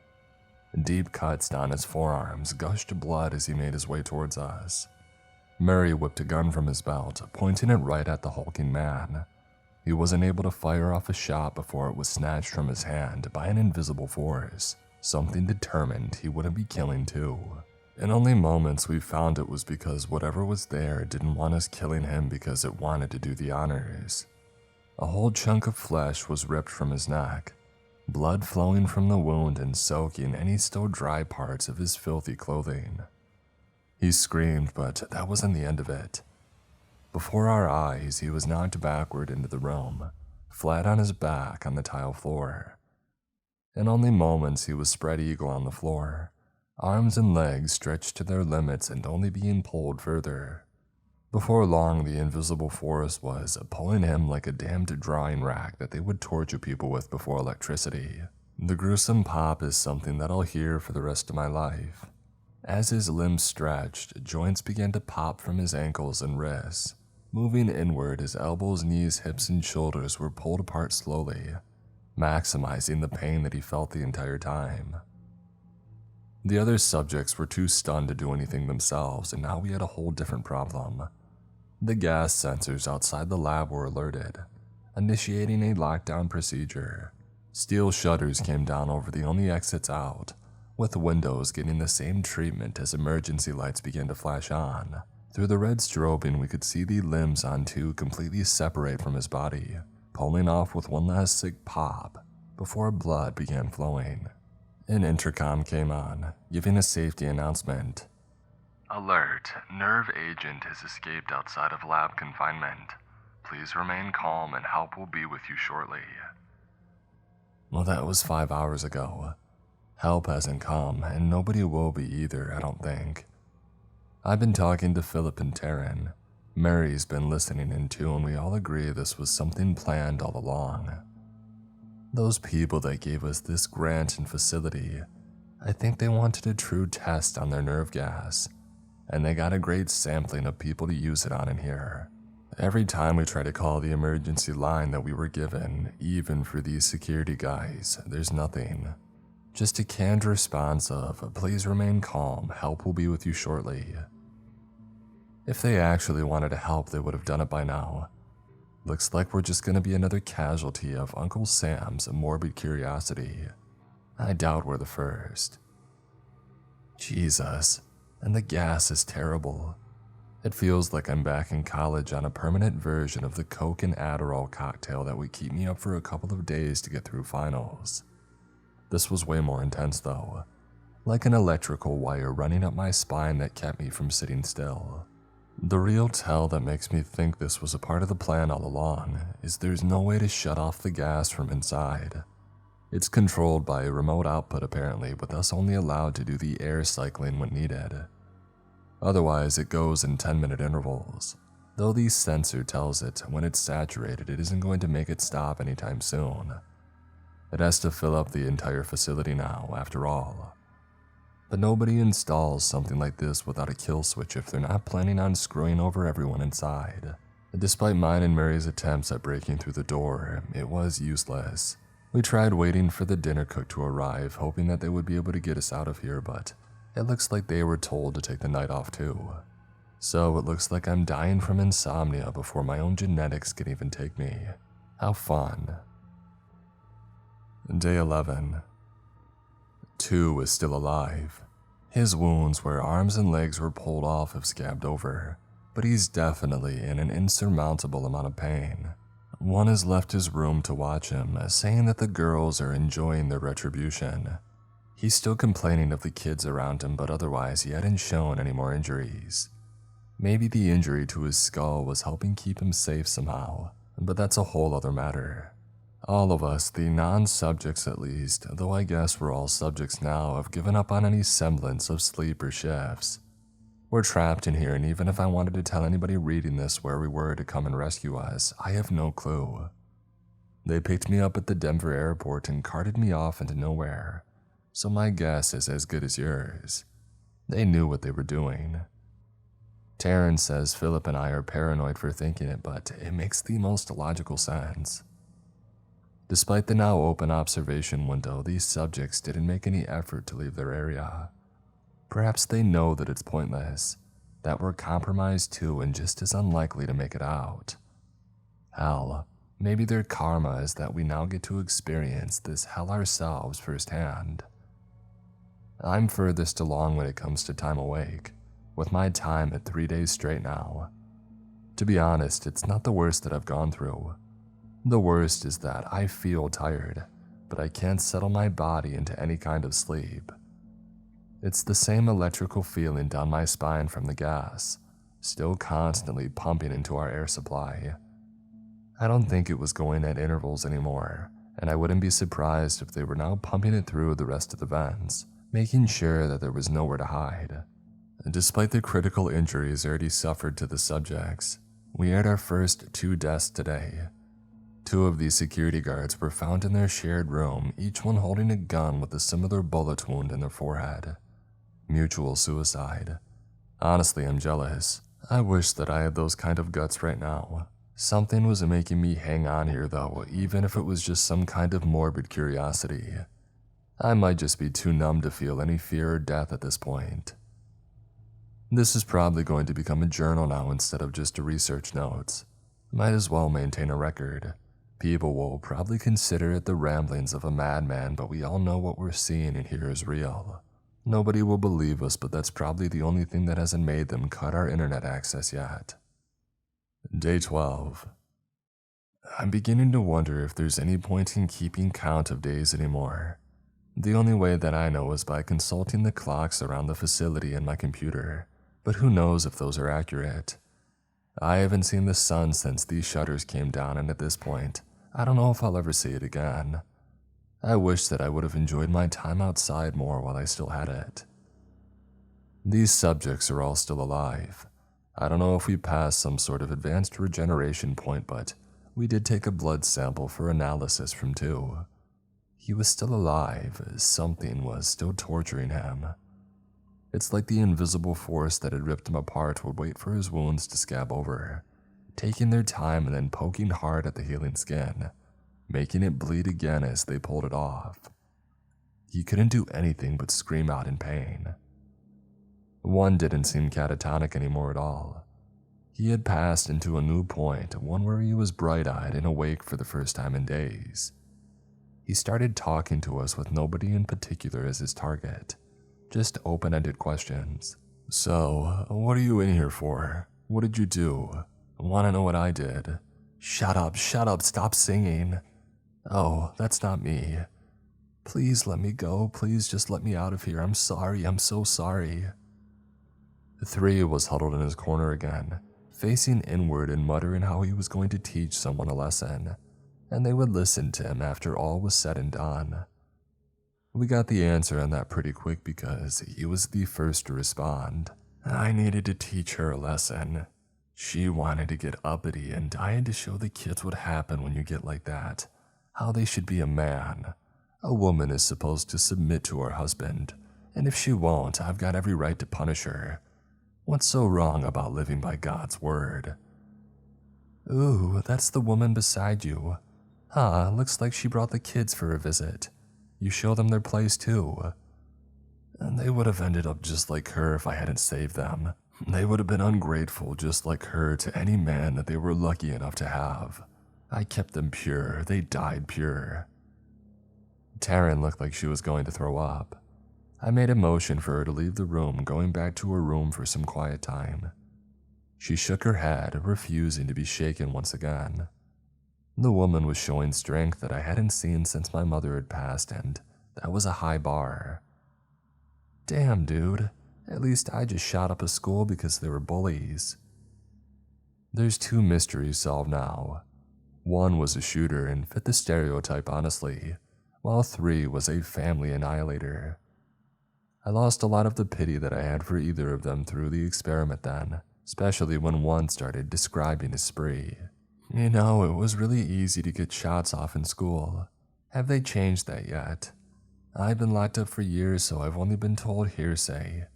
Deep cuts down his forearms gushed blood as he made his way towards us. Murray whipped a gun from his belt, pointing it right at the hulking man. He wasn't able to fire off a shot before it was snatched from his hand by an invisible force, something determined he wouldn't be killing too. In only moments we found it was because whatever was there didn't want us killing him because it wanted to do the honors. A whole chunk of flesh was ripped from his neck, blood flowing from the wound and soaking any still dry parts of his filthy clothing. He screamed, but that wasn't the end of it. Before our eyes, he was knocked backward into the room, flat on his back on the tile floor. In only moments, he was spread eagle on the floor, arms and legs stretched to their limits and only being pulled further. Before long, the invisible force was pulling him like a damned drawing rack that they would torture people with before electricity. The gruesome pop is something that I'll hear for the rest of my life. As his limbs stretched, joints began to pop from his ankles and wrists. Moving inward, his elbows, knees, hips, and shoulders were pulled apart slowly, maximizing the pain that he felt the entire time. The other subjects were too stunned to do anything themselves, and now we had a whole different problem. The gas sensors outside the lab were alerted, initiating a lockdown procedure. Steel shutters came down over the only exits out, with windows getting the same treatment as emergency lights began to flash on. Through the red strobing, we could see the limbs on 2 completely separate from his body, pulling off with one last sick pop before blood began flowing. An intercom came on, giving a safety announcement. "Alert, nerve agent has escaped outside of lab confinement. Please remain calm and help will be with you shortly." Well, that was 5 hours ago. Help hasn't come, and nobody will be either, I don't think. I've been talking to Philip and Taryn. Mary's been listening in too, and we all agree this was something planned all along. Those people that gave us this grant and facility, I think they wanted a true test on their nerve gas, and they got a great sampling of people to use it on in here. Every time we try to call the emergency line that we were given, even for these security guys, there's nothing. Just a canned response of, "Please remain calm, help will be with you shortly." If they actually wanted to help, they would have done it by now. Looks like we're just going to be another casualty of Uncle Sam's morbid curiosity. I doubt we're the first. Jesus, and the gas is terrible. It feels like I'm back in college on a permanent version of the Coke and Adderall cocktail that would keep me up for a couple of days to get through finals. This was way more intense though, like an electrical wire running up my spine that kept me from sitting still. The real tell that makes me think this was a part of the plan all along is there's no way to shut off the gas from inside. It's controlled by a remote output apparently, with us only allowed to do the air cycling when needed. Otherwise, it goes in 10-minute intervals, though the sensor tells it when it's saturated it isn't going to make it stop anytime soon. It has to fill up the entire facility now, after all. But nobody installs something like this without a kill switch if they're not planning on screwing over everyone inside. Despite mine and Mary's attempts at breaking through the door, it was useless. We tried waiting for the dinner cook to arrive, hoping that they would be able to get us out of here, but it looks like they were told to take the night off too. So it looks like I'm dying from insomnia before my own genetics can even take me. How fun. Day 11. 2 is still alive. His wounds where arms and legs were pulled off have scabbed over, but he's definitely in an insurmountable amount of pain. 1 has left his room to watch him, saying that the girls are enjoying their retribution. He's still complaining of the kids around him, but otherwise he hadn't shown any more injuries. Maybe the injury to his skull was helping keep him safe somehow, but that's a whole other matter. All of us, the non-subjects at least, though I guess we're all subjects now, have given up on any semblance of sleep or shifts. We're trapped in here, and even if I wanted to tell anybody reading this where we were to come and rescue us, I have no clue. They picked me up at the Denver airport and carted me off into nowhere, so my guess is as good as yours. They knew what they were doing. Taryn says Philip and I are paranoid for thinking it, but it makes the most logical sense. Despite the now open observation window, these subjects didn't make any effort to leave their area. Perhaps they know that it's pointless, that we're compromised too and just as unlikely to make it out. Hell, maybe their karma is that we now get to experience this hell ourselves firsthand. I'm furthest along when it comes to time awake, with my time at 3 days straight now. To be honest, it's not the worst that I've gone through. The worst is that I feel tired, but I can't settle my body into any kind of sleep. It's the same electrical feeling down my spine from the gas, still constantly pumping into our air supply. I don't think it was going at intervals anymore, and I wouldn't be surprised if they were now pumping it through the rest of the vents, making sure that there was nowhere to hide. Despite the critical injuries already suffered to the subjects, we had our first 2 deaths today. 2 of these security guards were found in their shared room, each one holding a gun with a similar bullet wound in their forehead. Mutual suicide. Honestly, I'm jealous. I wish that I had those kind of guts right now. Something was making me hang on here though, even if it was just some kind of morbid curiosity. I might just be too numb to feel any fear or death at this point. This is probably going to become a journal now instead of just a research notes. Might as well maintain a record. People will probably consider it the ramblings of a madman, but we all know what we're seeing and here is real. Nobody will believe us, but that's probably the only thing that hasn't made them cut our internet access yet. Day 12. I'm beginning to wonder if there's any point in keeping count of days anymore. The only way that I know is by consulting the clocks around the facility in my computer, but who knows if those are accurate. I haven't seen the sun since these shutters came down, and at this point, I don't know if I'll ever see it again. I wish that I would have enjoyed my time outside more while I still had it. These subjects are all still alive. I don't know if we passed some sort of advanced regeneration point, but we did take a blood sample for analysis from 2. He was still alive, something was still torturing him. It's like the invisible force that had ripped him apart would wait for his wounds to scab over, taking their time and then poking hard at the healing skin, making it bleed again as they pulled it off. He couldn't do anything but scream out in pain. 1 didn't seem catatonic anymore at all. He had passed into a new point, one where he was bright-eyed and awake for the first time in days. He started talking to us with nobody in particular as his target, just open-ended questions. So, what are you in here for? What did you do? Want to know what I did? Shut up, stop singing. Oh, that's not me. Please let me go, please just let me out of here, I'm sorry, I'm so sorry. 3 was huddled in his corner again, facing inward and muttering how he was going to teach someone a lesson, and they would listen to him after all was said and done. We got the answer on that pretty quick because he was the first to respond. I needed to teach her a lesson. She wanted to get uppity, and I had to show the kids what happened when you get like that. How they should be a man. A woman is supposed to submit to her husband, And if she won't, I've got every right to punish her. What's so wrong about living by God's word? Ooh, that's the woman beside you. Huh, looks like she brought the kids for a visit. You show them their place too. And they would have ended up just like her if I hadn't saved them. They would have been ungrateful just like her to any man that they were lucky enough to have. I kept them pure, they died pure. Taryn looked like she was going to throw up. I made a motion for her to leave the room, going back to her room for some quiet time. She shook her head, refusing to be shaken once again. The woman was showing strength that I hadn't seen since my mother had passed, and that was a high bar. Damn, dude. At least I just shot up a school because they were bullies. There's 2 mysteries solved now. 1 was a shooter and fit the stereotype honestly, while 3 was a family annihilator. I lost a lot of the pity that I had for either of them through the experiment then, especially when one started describing a spree. You know, it was really easy to get shots off in school. Have they changed that yet? I've been locked up for years, so I've only been told hearsay.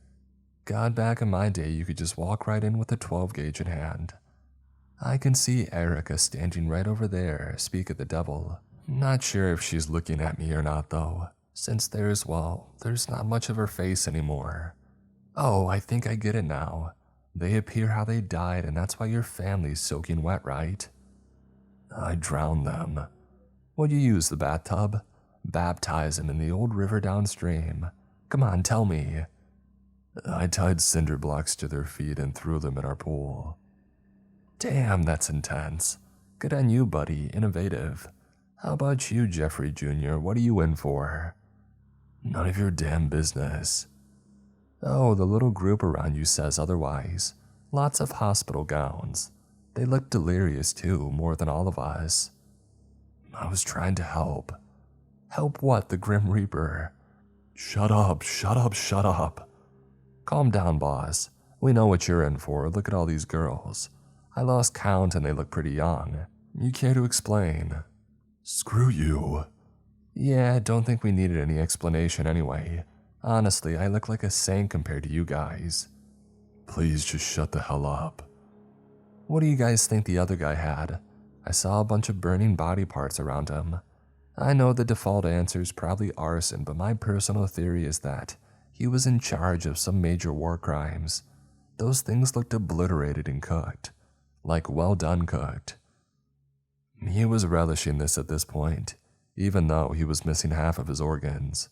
God, back in my day, you could just walk right in with a 12 gauge in hand. I can see Erica standing right over there, speak at the devil. Not sure if she's looking at me or not though, since there's not much of her face anymore. Oh, I think I get it now. They appear how they died, and that's why your family's soaking wet, right? I drowned them. Would you use the bathtub? Baptize them in the old river downstream. Come on, tell me. I tied cinder blocks to their feet and threw them in our pool. Damn, that's intense. Good on you, buddy. Innovative. How about you, Jeffrey Jr.? What are you in for? None of your damn business. Oh, the little group around you says otherwise. Lots of hospital gowns. They look delirious too, more than all of us. I was trying to help. Help what, the Grim Reaper? Shut up, shut up, shut up. Calm down, boss. We know what you're in for. Look at all these girls. I lost count and they look pretty young. You care to explain? Screw you. Yeah, don't think we needed any explanation anyway. Honestly, I look like a saint compared to you guys. Please just shut the hell up. What do you guys think the other guy had? I saw a bunch of burning body parts around him. I know the default answer is probably arson, but my personal theory is that he was in charge of some major war crimes. Those things looked obliterated and cooked. Like well done cooked. He was relishing this at this point, even though he was missing half of his organs.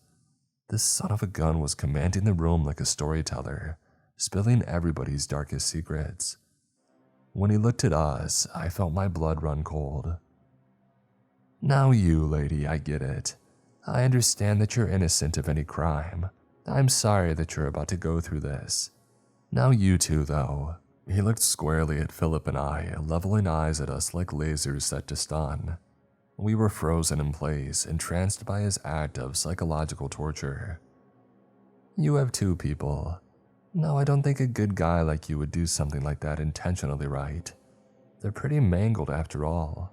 This son of a gun was commanding the room like a storyteller, spilling everybody's darkest secrets. When he looked at us, I felt my blood run cold. Now you, lady, I get it. I understand that you're innocent of any crime. I'm sorry that you're about to go through this. Now you two, though. He looked squarely at Philip and I, leveling eyes at us like lasers set to stun. We were frozen in place, entranced by his act of psychological torture. You have 2 people. No, I don't think a good guy like you would do something like that intentionally, right? They're pretty mangled after all.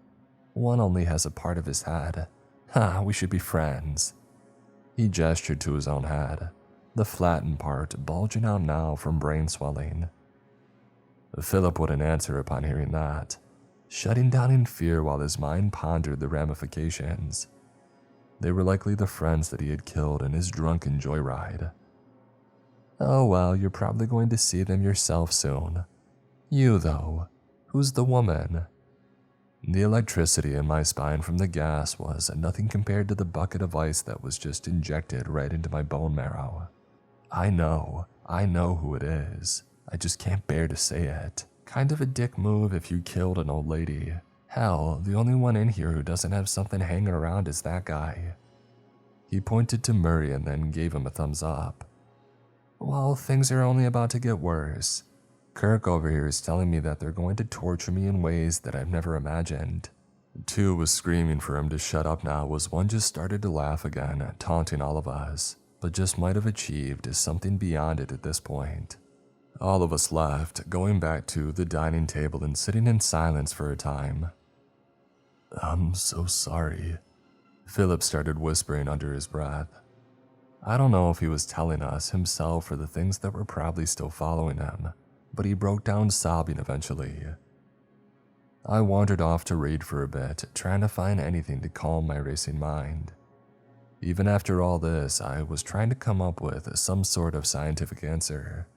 One only has a part of his head. Ha, we should be friends. He gestured to his own head, the flattened part bulging out now from brain swelling. Philip wouldn't answer upon hearing that, shutting down in fear while his mind pondered the ramifications. They were likely the friends that he had killed in his drunken joyride. Oh well, you're probably going to see them yourself soon. You, though, who's the woman? The electricity in my spine from the gas was nothing compared to the bucket of ice that was just injected right into my bone marrow. I know who it is. I just can't bear to say it. Kind of a dick move if you killed an old lady. Hell, the only one in here who doesn't have something hanging around is that guy. He pointed to Murray and then gave him a thumbs up. Well, things are only about to get worse. Kirk over here is telling me that they're going to torture me in ways that I've never imagined. 2 was screaming for him to shut up now as one just started to laugh again, taunting all of us, but just might have achieved something beyond it at this point. All of us left, going back to the dining table and sitting in silence for a time. I'm so sorry, Philip started whispering under his breath. I don't know if he was telling us himself or the things that were probably still following him, but he broke down sobbing eventually. I wandered off to read for a bit, trying to find anything to calm my racing mind. Even after all this, I was trying to come up with some sort of scientific answer.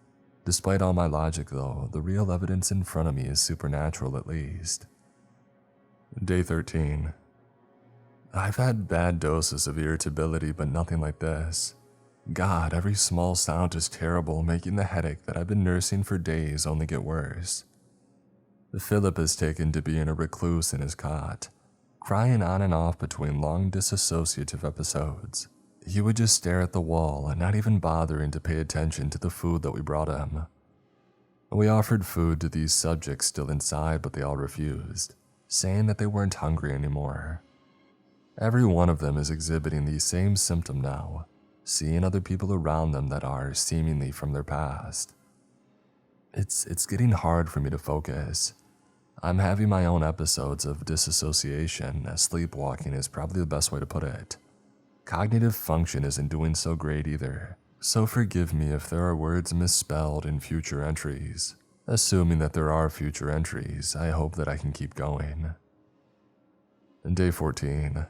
Despite all my logic though, the real evidence in front of me is supernatural at least. Day 13. I've had bad doses of irritability, but nothing like this. God, every small sound is terrible, making the headache that I've been nursing for days only get worse. Philip has taken to being a recluse in his cot, crying on and off between long disassociative episodes. He would just stare at the wall and not even bothering to pay attention to the food that we brought him. We offered food to these subjects still inside, but they all refused, saying that they weren't hungry anymore. Every one of them is exhibiting the same symptom now, seeing other people around them that are seemingly from their past. It's getting hard for me to focus. I'm having my own episodes of disassociation. Sleepwalking is probably the best way to put it. Cognitive function isn't doing so great either, so forgive me if there are words misspelled in future entries. Assuming that there are future entries, I hope that I can keep going. Day 14.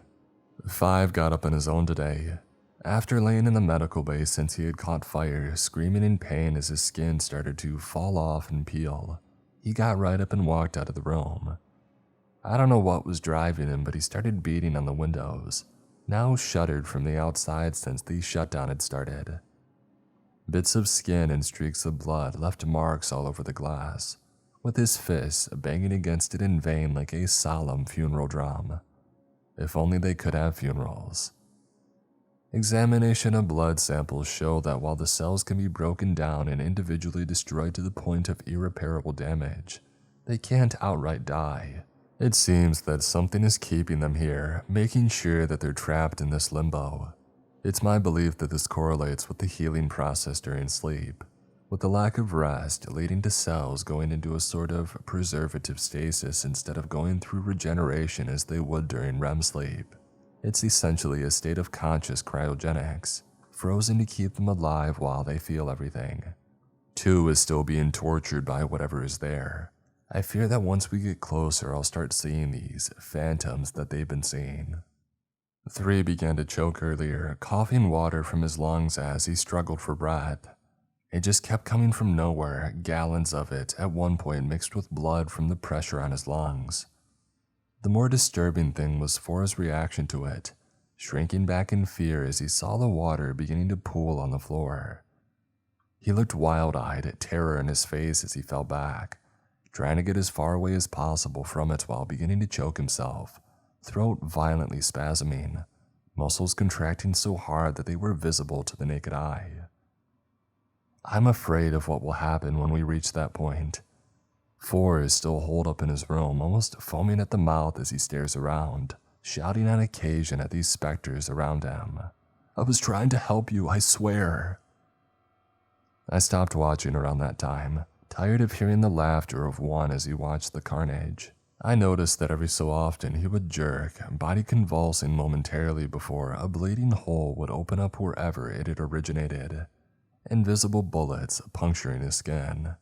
5 got up on his own today. After laying in the medical bay since he had caught fire, screaming in pain as his skin started to fall off and peel, he got right up and walked out of the room. I don't know what was driving him, but he started beating on the windows, now shuttered from the outside since the shutdown had started. Bits of skin and streaks of blood left marks all over the glass, with his fists banging against it in vain like a solemn funeral drum. If only they could have funerals. Examination of blood samples show that while the cells can be broken down and individually destroyed to the point of irreparable damage, they can't outright die. It seems that something is keeping them here, making sure that they're trapped in this limbo. It's my belief that this correlates with the healing process during sleep, with the lack of rest leading to cells going into a sort of preservative stasis instead of going through regeneration as they would during REM sleep. It's essentially a state of conscious cryogenics, frozen to keep them alive while they feel everything. 2 is still being tortured by whatever is there. I fear that once we get closer, I'll start seeing these phantoms that they've been seeing. 3 began to choke earlier, coughing water from his lungs as he struggled for breath. It just kept coming from nowhere, gallons of it, at one point mixed with blood from the pressure on his lungs. The more disturbing thing was 4's reaction to it, shrinking back in fear as he saw the water beginning to pool on the floor. He looked wild-eyed, terror in his face as he fell back, trying to get as far away as possible from it while beginning to choke himself, throat violently spasming, muscles contracting so hard that they were visible to the naked eye. I'm afraid of what will happen when we reach that point. 4 is still holed up in his room, almost foaming at the mouth as he stares around, shouting on occasion at these specters around him. "I was trying to help you, I swear." I stopped watching around that time, tired of hearing the laughter of one as he watched the carnage. I noticed that every so often he would jerk, body convulsing momentarily before a bleeding hole would open up wherever it had originated, invisible bullets puncturing his skin.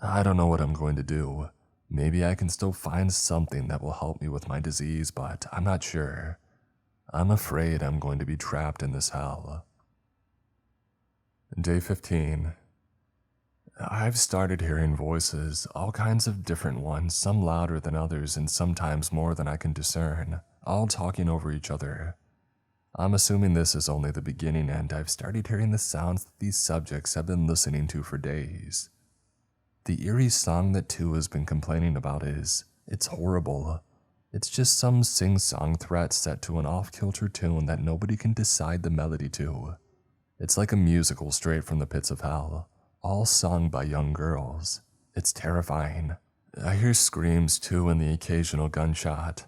I don't know what I'm going to do. Maybe I can still find something that will help me with my disease, but I'm not sure. I'm afraid I'm going to be trapped in this hell. Day 15. I've started hearing voices, all kinds of different ones, some louder than others and sometimes more than I can discern, all talking over each other. I'm assuming this is only the beginning and I've started hearing the sounds that these subjects have been listening to for days. The eerie song that 2 has been complaining about it's horrible. It's just some sing-song threat set to an off-kilter tune that nobody can decide the melody to. It's like a musical straight from the pits of hell, all sung by young girls. It's terrifying. I hear screams too and the occasional gunshot.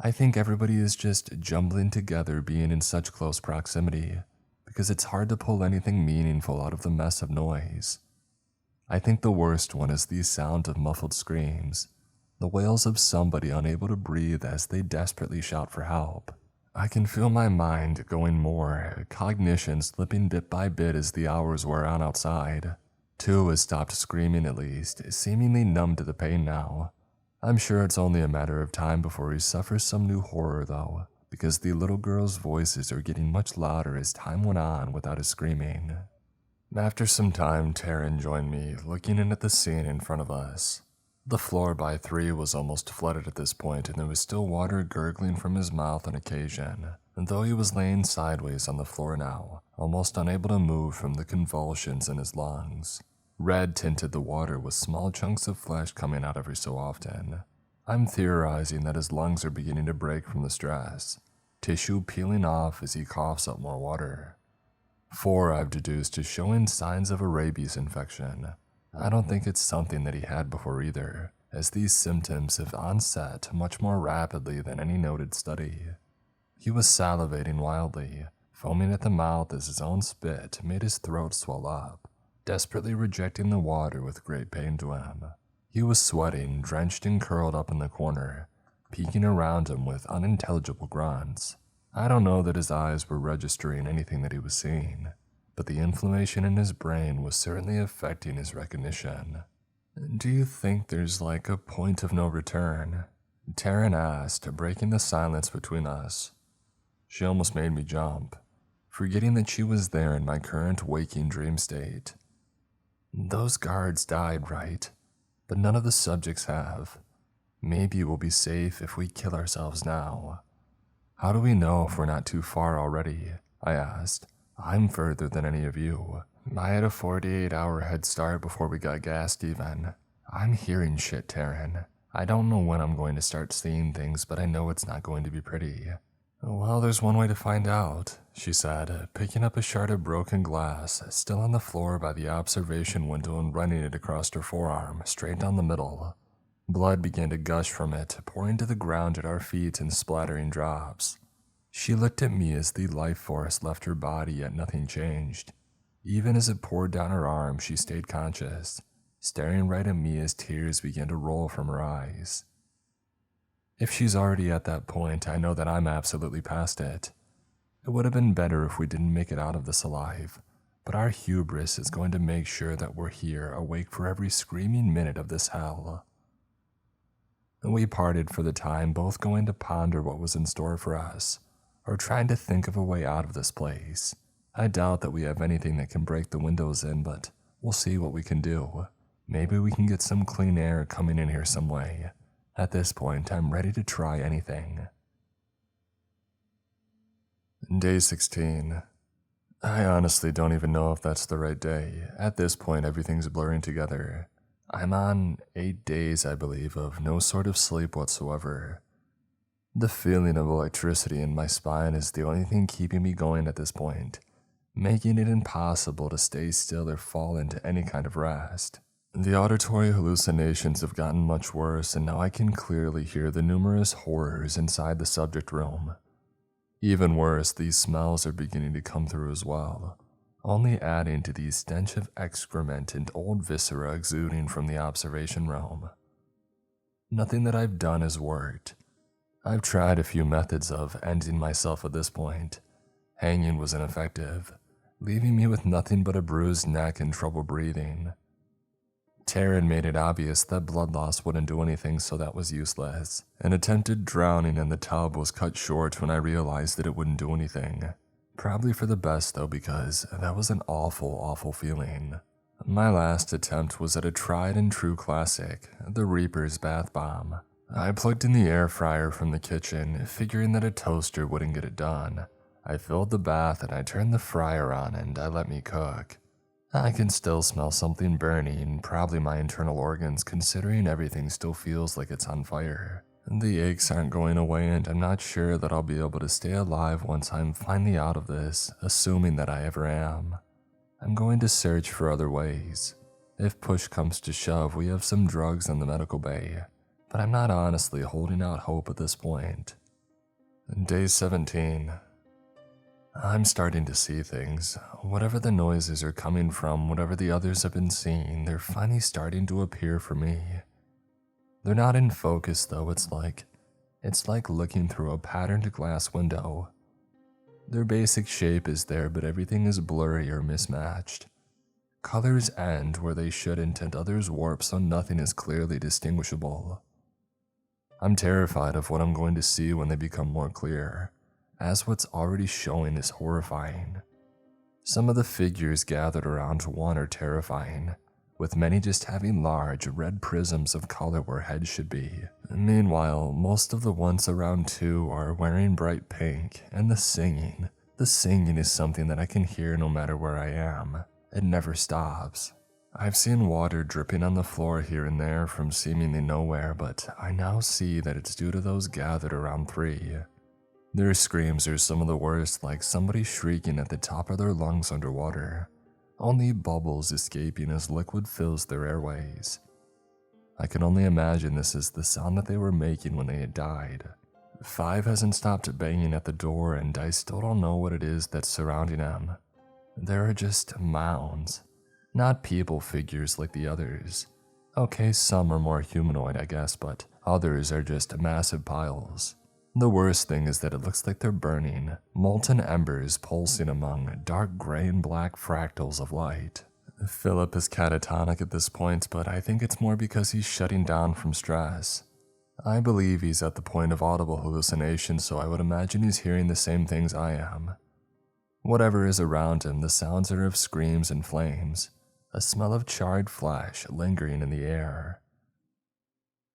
I think everybody is just jumbling together being in such close proximity, because it's hard to pull anything meaningful out of the mess of noise. I think the worst one is the sound of muffled screams, the wails of somebody unable to breathe as they desperately shout for help. I can feel my mind going more, cognition slipping bit by bit as the hours wear on outside. 2 has stopped screaming at least, seemingly numb to the pain now. I'm sure it's only a matter of time before he suffers some new horror though, because the little girl's voices are getting much louder as time went on without his screaming. After some time, Taryn joined me, looking in at the scene in front of us. The floor by 3 was almost flooded at this point, and there was still water gurgling from his mouth on occasion, though he was laying sideways on the floor now, almost unable to move from the convulsions in his lungs. Red tinted the water with small chunks of flesh coming out every so often. I'm theorizing that his lungs are beginning to break from the stress, tissue peeling off as he coughs up more water. 4 I've deduced is showing signs of a rabies infection. I don't think it's something that he had before either, as these symptoms have onset much more rapidly than any noted study. He was salivating wildly, foaming at the mouth as his own spit made his throat swell up, desperately rejecting the water with great pain to him. He was sweating, drenched and curled up in the corner, peeking around him with unintelligible grunts. I don't know that his eyes were registering anything that he was seeing, but the inflammation in his brain was certainly affecting his recognition. "Do you think there's like a point of no return?" Taryn asked, breaking the silence between us. She almost made me jump, forgetting that she was there in my current waking dream state. "Those guards died, right? But none of the subjects have. Maybe we'll be safe if we kill ourselves now." "How do we know if we're not too far already?" I asked. "I'm further than any of you. I had a 48-hour head start before we got gassed even. I'm hearing shit, Taryn. I don't know when I'm going to start seeing things, but I know it's not going to be pretty." "Well, there's one way to find out," she said, picking up a shard of broken glass, still on the floor by the observation window and running it across her forearm, straight down the middle. Blood began to gush from it, pouring to the ground at our feet in splattering drops. She looked at me as the life force left her body, yet nothing changed. Even as it poured down her arm, she stayed conscious, staring right at me as tears began to roll from her eyes. If she's already at that point, I know that I'm absolutely past it. It would have been better if we didn't make it out of this alive, but our hubris is going to make sure that we're here, awake for every screaming minute of this hell. We parted for the time, both going to ponder what was in store for us, or trying to think of a way out of this place. I doubt that we have anything that can break the windows in, but we'll see what we can do. Maybe we can get some clean air coming in here some way. At this point, I'm ready to try anything. Day 16. I honestly don't even know if that's the right day. At this point, everything's blurring together. I'm on 8 days, I believe, of no sort of sleep whatsoever. The feeling of electricity in my spine is the only thing keeping me going at this point, making it impossible to stay still or fall into any kind of rest. The auditory hallucinations have gotten much worse, and now I can clearly hear the numerous horrors inside the subject room. Even worse, these smells are beginning to come through as well, only adding to the stench of excrement and old viscera exuding from the observation room. Nothing that I've done has worked. I've tried a few methods of ending myself at this point. Hanging was ineffective, leaving me with nothing but a bruised neck and trouble breathing. Taryn made it obvious that blood loss wouldn't do anything, so that was useless. An attempted drowning in the tub was cut short when I realized that it wouldn't do anything. Probably for the best though, because that was an awful, awful feeling. My last attempt was at a tried and true classic, the Reaper's bath bomb. I plugged in the air fryer from the kitchen, figuring that a toaster wouldn't get it done. I filled the bath and I turned the fryer on and I let me cook. I can still smell something burning, probably my internal organs, considering everything still feels like it's on fire. The aches aren't going away, and I'm not sure that I'll be able to stay alive once I'm finally out of this, assuming that I ever am. I'm going to search for other ways. If push comes to shove, we have some drugs in the medical bay, but I'm not honestly holding out hope at this point. Day 17. I'm starting to see things. Whatever the noises are coming from, whatever the others have been seeing, they're finally starting to appear for me. They're not in focus though, it's like It's like looking through a patterned glass window. Their basic shape is there, but everything is blurry or mismatched. Colors end where they shouldn't and others warp so nothing is clearly distinguishable. I'm terrified of what I'm going to see when they become more clear, as what's already showing is horrifying. Some of the figures gathered around one are terrifying, with many just having large red prisms of color where heads should be. Meanwhile, most of the ones around two are wearing bright pink, and the singing is something that I can hear no matter where I am. It never stops. I've seen water dripping on the floor here and there from seemingly nowhere, but I now see that it's due to those gathered around three. Their screams are some of the worst, like somebody shrieking at the top of their lungs underwater, only bubbles escaping as liquid fills their airways. I can only imagine this is the sound that they were making when they had died. 5 hasn't stopped banging at the door, and I still don't know what it is that's surrounding him. There are just mounds, not people figures like the others. Okay, some are more humanoid, I guess, but others are just massive piles. The worst thing is that it looks like they're burning, molten embers pulsing among dark gray and black fractals of light. Philip is catatonic at this point, but I think it's more because he's shutting down from stress. I believe he's at the point of audible hallucination, so I would imagine he's hearing the same things I am. Whatever is around him, the sounds are of screams and flames, a smell of charred flesh lingering in the air.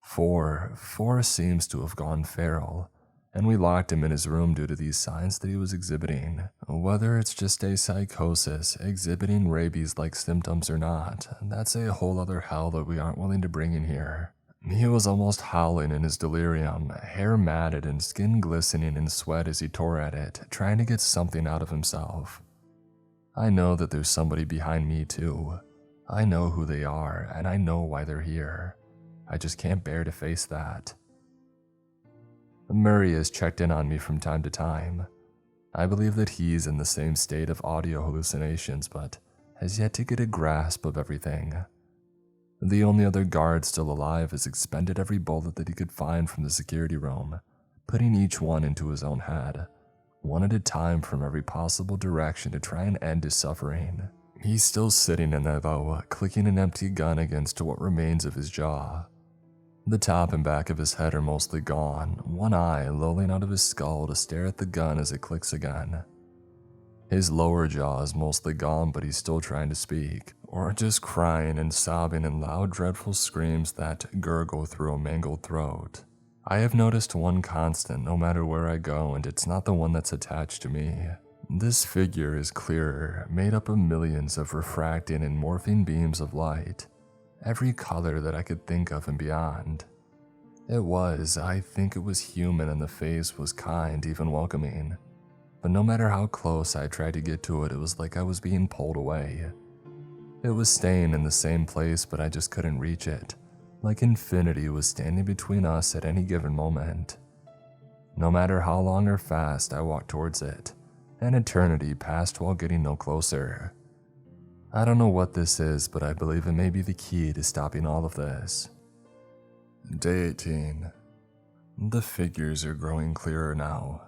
Four seems to have gone feral, and we locked him in his room due to these signs that he was exhibiting. Whether it's just a psychosis exhibiting rabies-like symptoms or not, that's a whole other hell that we aren't willing to bring in here. He was almost howling in his delirium, hair matted and skin glistening in sweat as he tore at it, trying to get something out of himself. I know that there's somebody behind me too. I know who they are, and I know why they're here. I just can't bear to face that. Murray has checked in on me from time to time. I believe that he's in the same state of audio hallucinations, but has yet to get a grasp of everything. The only other guard still alive has expended every bullet that he could find from the security room, putting each one into his own head, one at a time from every possible direction to try and end his suffering. He's still sitting in there though, clicking an empty gun against what remains of his jaw. The top and back of his head are mostly gone, one eye lolling out of his skull to stare at the gun as it clicks again. His lower jaw is mostly gone, but he's still trying to speak, or just crying and sobbing in loud, dreadful screams that gurgle through a mangled throat. I have noticed one constant no matter where I go, and it's not the one that's attached to me. This figure is clearer, made up of millions of refracting and morphing beams of light. Every color that I could think of and beyond. I think it was human, and the face was kind, even welcoming. But no matter how close I tried to get to it, it was like I was being pulled away. It was staying in the same place, but I just couldn't reach it, like infinity was standing between us at any given moment. No matter how long or fast I walked towards it, an eternity passed while getting no closer. I don't know what this is, but I believe it may be the key to stopping all of this. Day 18. The figures are growing clearer now.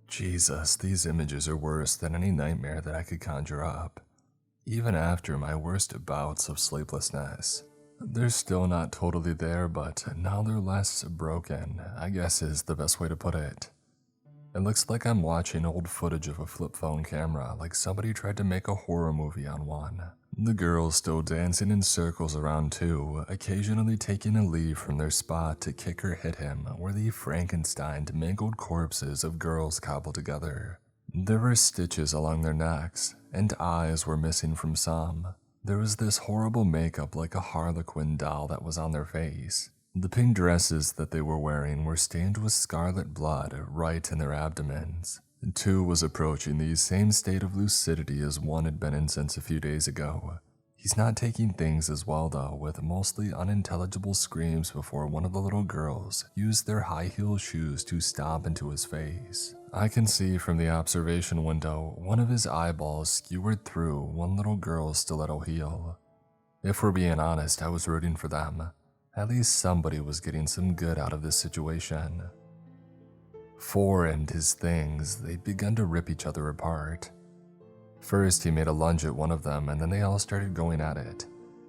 Jesus, these images are worse than any nightmare that I could conjure up. Even after my worst bouts of sleeplessness. They're still not totally there, but now they're less broken, I guess is the best way to put it. It looks like I'm watching old footage of a flip phone camera, like somebody tried to make a horror movie on one. The girls still dancing in circles around two, occasionally taking a leave from their spot to kick or hit him, where the Frankensteined mangled corpses of girls cobbled together. There were stitches along their necks, and eyes were missing from some. There was this horrible makeup like a harlequin doll that was on their face. The pink dresses that they were wearing were stained with scarlet blood right in their abdomens. Two was approaching the same state of lucidity as one had been in since a few days ago. He's not taking things as well though, with mostly unintelligible screams before one of the little girls used their high-heel shoes to stomp into his face. I can see from the observation window one of his eyeballs skewered through one little girl's stiletto heel. If we're being honest, I was rooting for them. At least somebody was getting some good out of this situation. Four and his things, they'd begun to rip each other apart. First, he made a lunge at one of them, and then they all started going at it,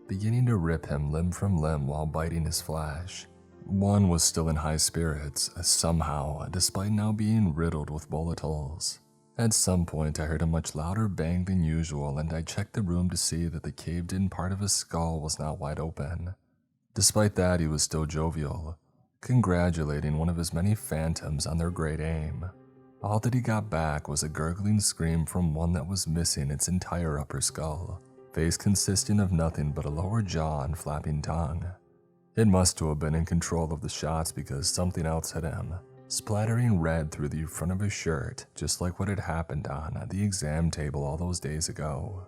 beginning to rip him limb from limb while biting his flesh. One was still in high spirits, somehow, despite now being riddled with bullet holes. At some point, I heard a much louder bang than usual, and I checked the room to see that the caved-in part of his skull was now wide open. Despite that, he was still jovial, congratulating one of his many phantoms on their great aim. All that he got back was a gurgling scream from one that was missing its entire upper skull, face consisting of nothing but a lower jaw and flapping tongue. It must have been in control of the shots because something else hit him, splattering red through the front of his shirt, just like what had happened on the exam table all those days ago.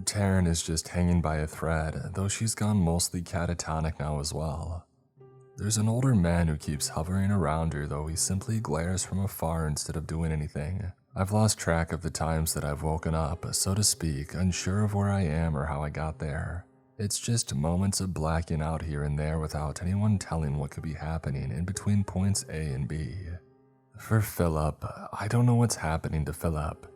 Taryn is just hanging by a thread, though she's gone mostly catatonic now as well. There's an older man who keeps hovering around her, though he simply glares from afar instead of doing anything. I've lost track of the times that I've woken up, so to speak, unsure of where I am or how I got there. It's just moments of blacking out here and there without anyone telling what could be happening in between points A and B. For Philip, I don't know what's happening to Philip.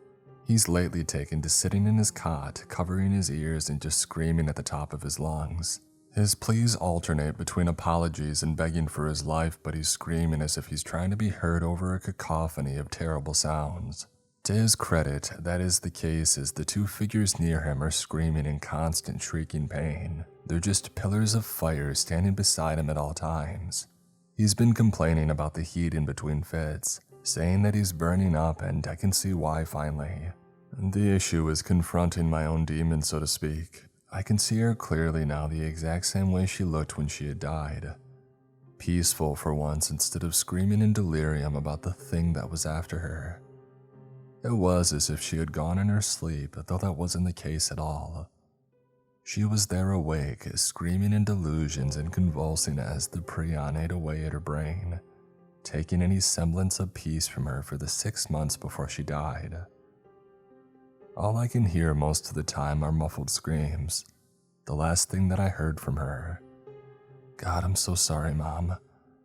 He's lately taken to sitting in his cot, covering his ears and just screaming at the top of his lungs. His pleas alternate between apologies and begging for his life, but he's screaming as if he's trying to be heard over a cacophony of terrible sounds. To his credit, that is the case as the two figures near him are screaming in constant shrieking pain. They're just pillars of fire standing beside him at all times. He's been complaining about the heat in between fits, saying that he's burning up, and I can see why finally. The issue is confronting my own demon, so to speak. I can see her clearly now, the exact same way she looked when she had died. Peaceful for once instead of screaming in delirium about the thing that was after her. It was as if she had gone in her sleep, though that wasn't the case at all. She was there awake, screaming in delusions and convulsing as the prion ate away at her brain, taking any semblance of peace from her for the 6 months before she died. All I can hear most of the time are muffled screams, the last thing that I heard from her. God, I'm so sorry, Mom.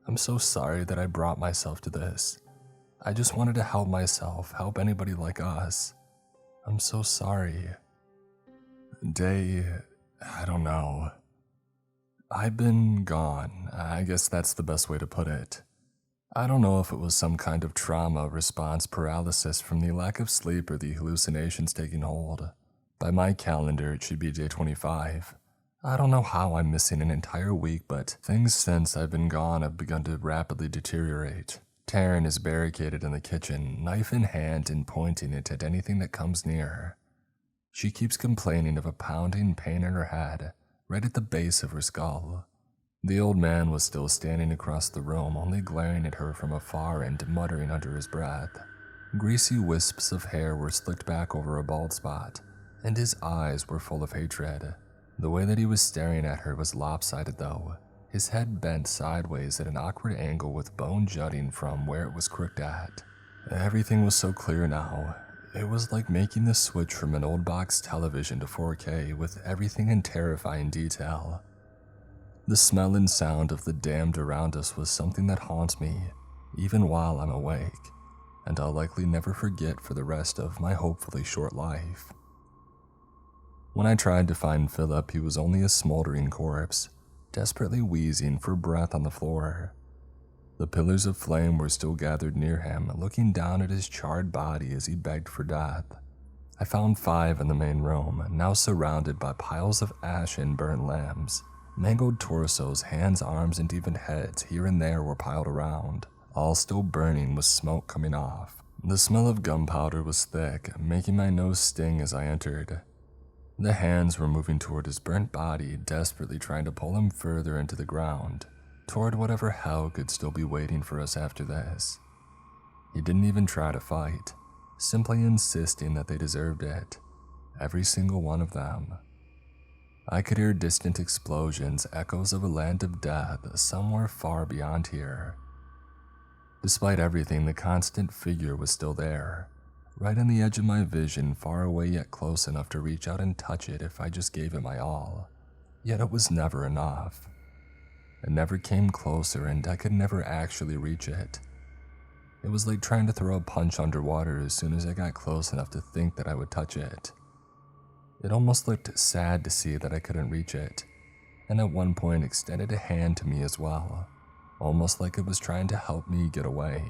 I'm so sorry that I brought myself to this. I just wanted to help myself, help anybody like us. I'm so sorry. I don't know. I've been gone. I guess that's the best way to put it. I don't know if it was some kind of trauma response paralysis from the lack of sleep or the hallucinations taking hold. By my calendar, it should be day 25. I don't know how I'm missing an entire week, but things since I've been gone have begun to rapidly deteriorate. Taryn is barricaded in the kitchen, knife in hand and pointing it at anything that comes near her. She keeps complaining of a pounding pain in her head, right at the base of her skull. The old man was still standing across the room, only glaring at her from afar and muttering under his breath. Greasy wisps of hair were slicked back over a bald spot, and his eyes were full of hatred. The way that he was staring at her was lopsided though, his head bent sideways at an awkward angle with bone jutting from where it was crooked at. Everything was so clear now. It was like making the switch from an old box television to 4K with everything in terrifying detail. The smell and sound of the damned around us was something that haunts me, even while I'm awake, and I'll likely never forget for the rest of my hopefully short life. When I tried to find Philip, he was only a smoldering corpse, desperately wheezing for breath on the floor. The pillars of flame were still gathered near him, looking down at his charred body as he begged for death. I found 5 in the main room, now surrounded by piles of ash and burnt limbs. Mangled torsos, hands, arms, and even heads here and there were piled around, all still burning with smoke coming off. The smell of gunpowder was thick, making my nose sting as I entered. The hands were moving toward his burnt body, desperately trying to pull him further into the ground, toward whatever hell could still be waiting for us after this. He didn't even try to fight, simply insisting that they deserved it, every single one of them. I could hear distant explosions, echoes of a land of death somewhere far beyond here. Despite everything, the constant figure was still there, right on the edge of my vision, far away yet close enough to reach out and touch it if I just gave it my all. Yet it was never enough. It never came closer, and I could never actually reach it. It was like trying to throw a punch underwater as soon as I got close enough to think that I would touch it. It almost looked sad to see that I couldn't reach it, and at one point extended a hand to me as well, almost like it was trying to help me get away.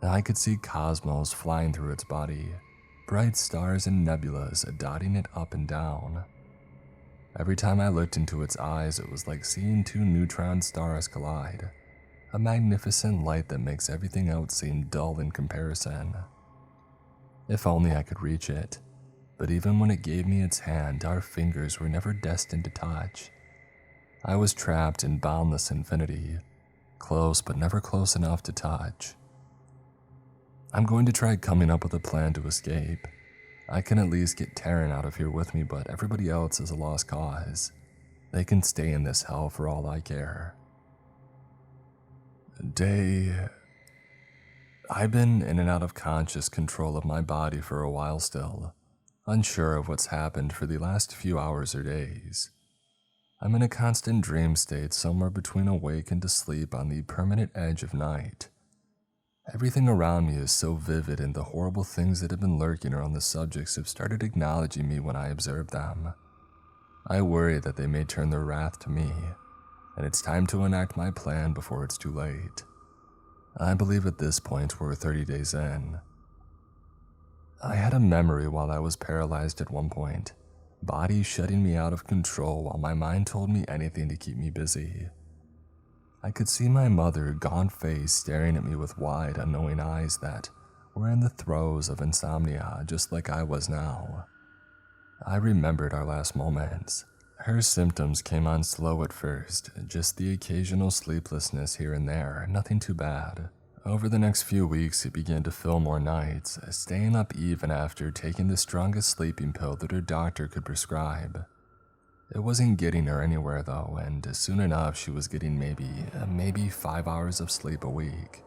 I could see cosmos flying through its body, bright stars and nebulas dotting it up and down. Every time I looked into its eyes, it was like seeing two neutron stars collide, a magnificent light that makes everything else seem dull in comparison. If only I could reach it, but even when it gave me its hand, our fingers were never destined to touch. I was trapped in boundless infinity, close but never close enough to touch. I'm going to try coming up with a plan to escape. I can at least get Taryn out of here with me, but everybody else is a lost cause. They can stay in this hell for all I care. I've been in and out of conscious control of my body for a while still, unsure of what's happened for the last few hours or days. I'm in a constant dream state somewhere between awake and asleep on the permanent edge of night. Everything around me is so vivid, and the horrible things that have been lurking around the subjects have started acknowledging me when I observe them. I worry that they may turn their wrath to me, and it's time to enact my plan before it's too late. I believe at this point we're 30 days in. I had a memory while I was paralyzed at one point, body shutting me out of control while my mind told me anything to keep me busy. I could see my mother, gaunt face, staring at me with wide, unknowing eyes that were in the throes of insomnia just like I was now. I remembered our last moments. Her symptoms came on slow at first, just the occasional sleeplessness here and there, nothing too bad. Over the next few weeks, it began to fill more nights, staying up even after taking the strongest sleeping pill that her doctor could prescribe. It wasn't getting her anywhere though, and soon enough she was getting maybe 5 hours of sleep a week.